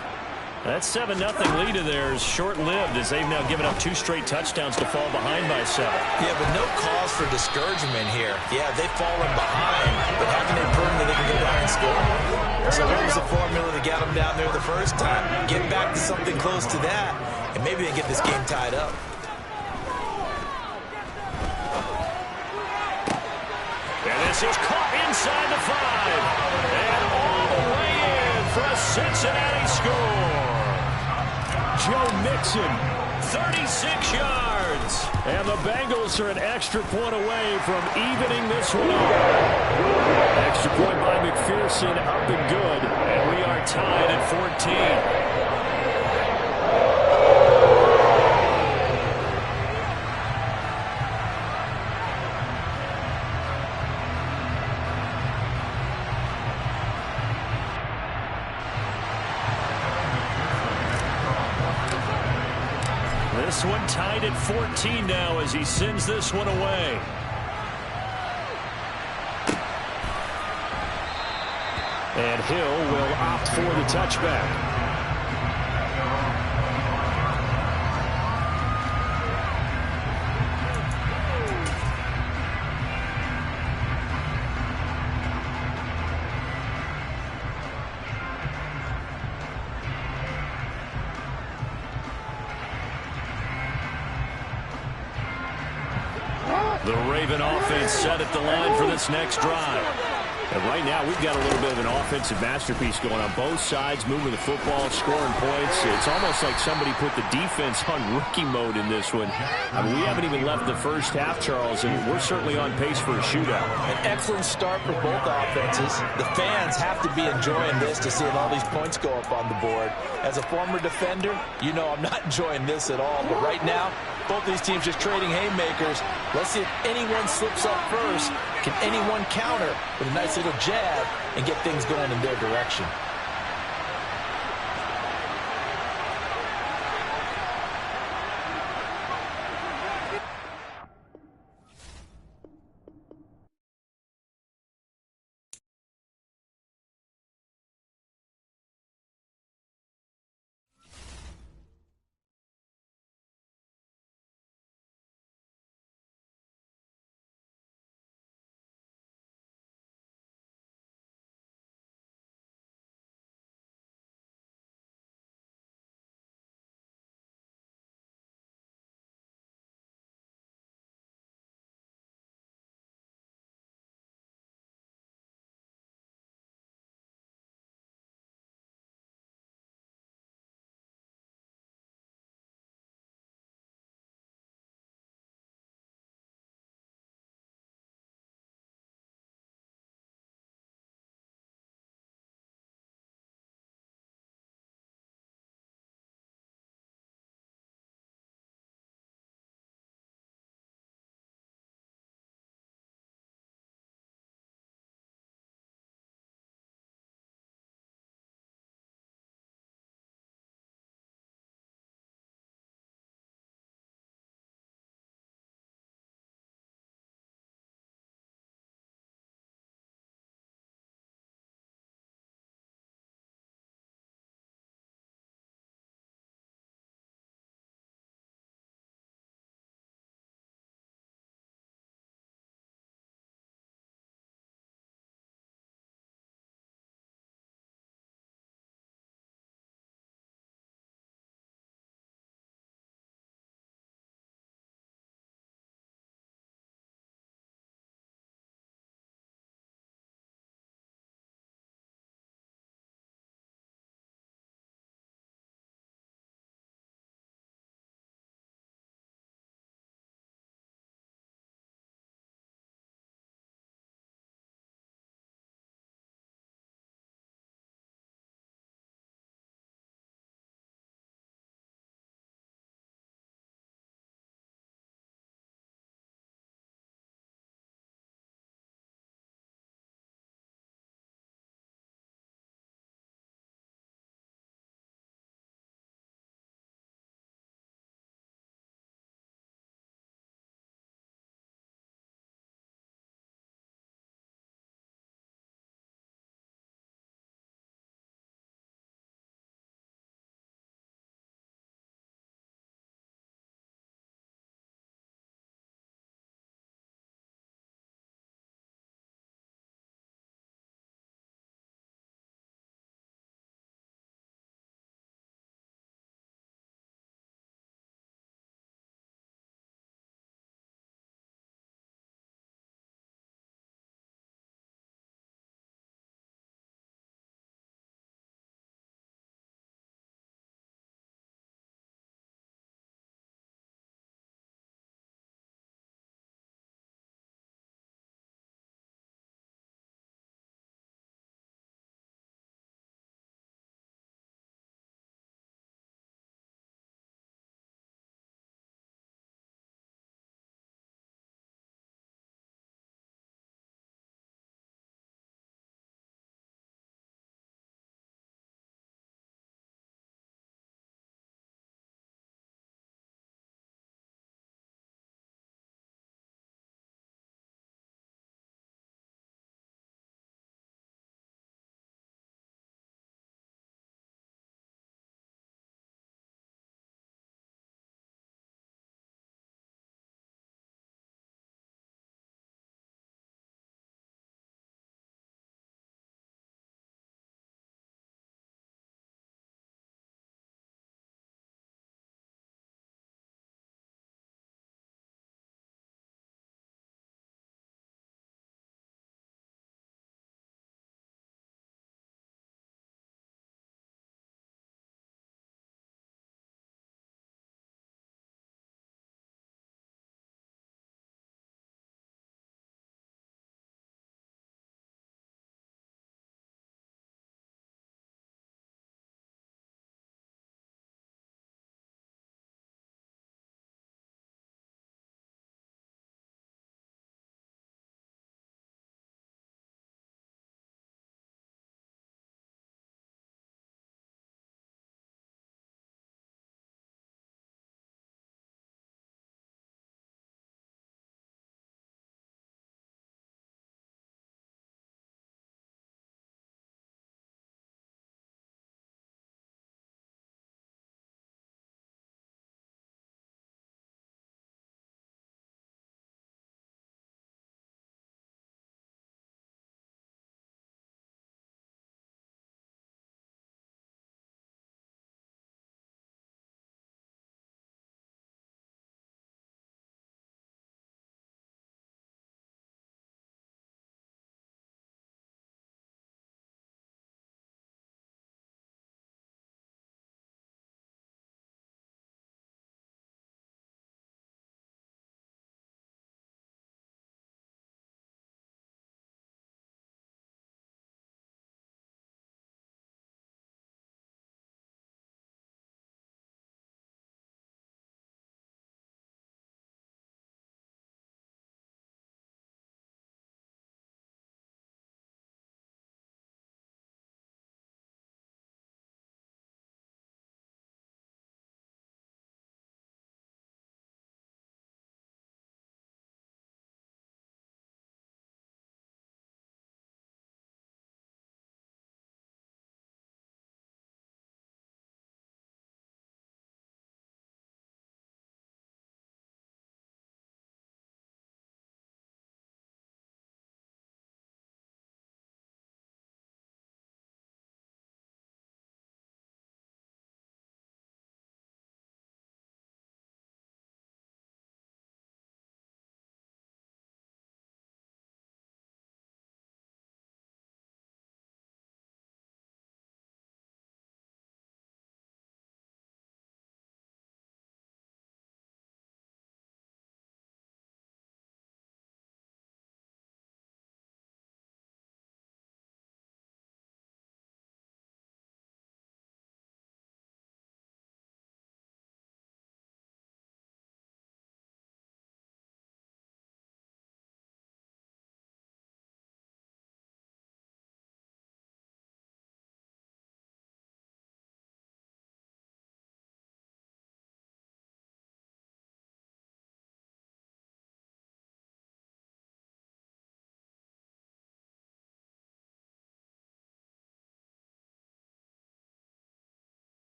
That 7-0 lead of theirs short-lived as they've now given up 2 straight touchdowns to fall behind by 7. Yeah, but no cause for discouragement here. Yeah, they've fallen behind, but haven't they proven that they can go down and score? So what was the formula that got them down there the first time? Get back to something close to that, and maybe they get this game tied up. And this is caught inside the 5. And all the way in for a Cincinnati score. Joe Mixon, 36 yards. And the Bengals are an extra point away from evening this one up. Extra point by McPherson, up and good. And we are tied at 14. this one tied at 14 now as he sends this one away. And Hill will opt for the touchback. The Raven offense set at the line for this next drive. And right now, we've got a little bit of an offensive masterpiece going on both sides, moving the football, scoring points. It's almost like somebody put the defense on rookie mode in this one. I mean, we haven't even left the first half, Charles, and we're certainly on pace for a shootout. An excellent start for both offenses. The fans have to be enjoying this to seeing all these points go up on the board. As a former defender, you know I'm not enjoying this at all. But right now, both these teams just trading haymakers. Let's see if anyone slips up first. Can anyone counter with a nice little jab and get things going in their direction?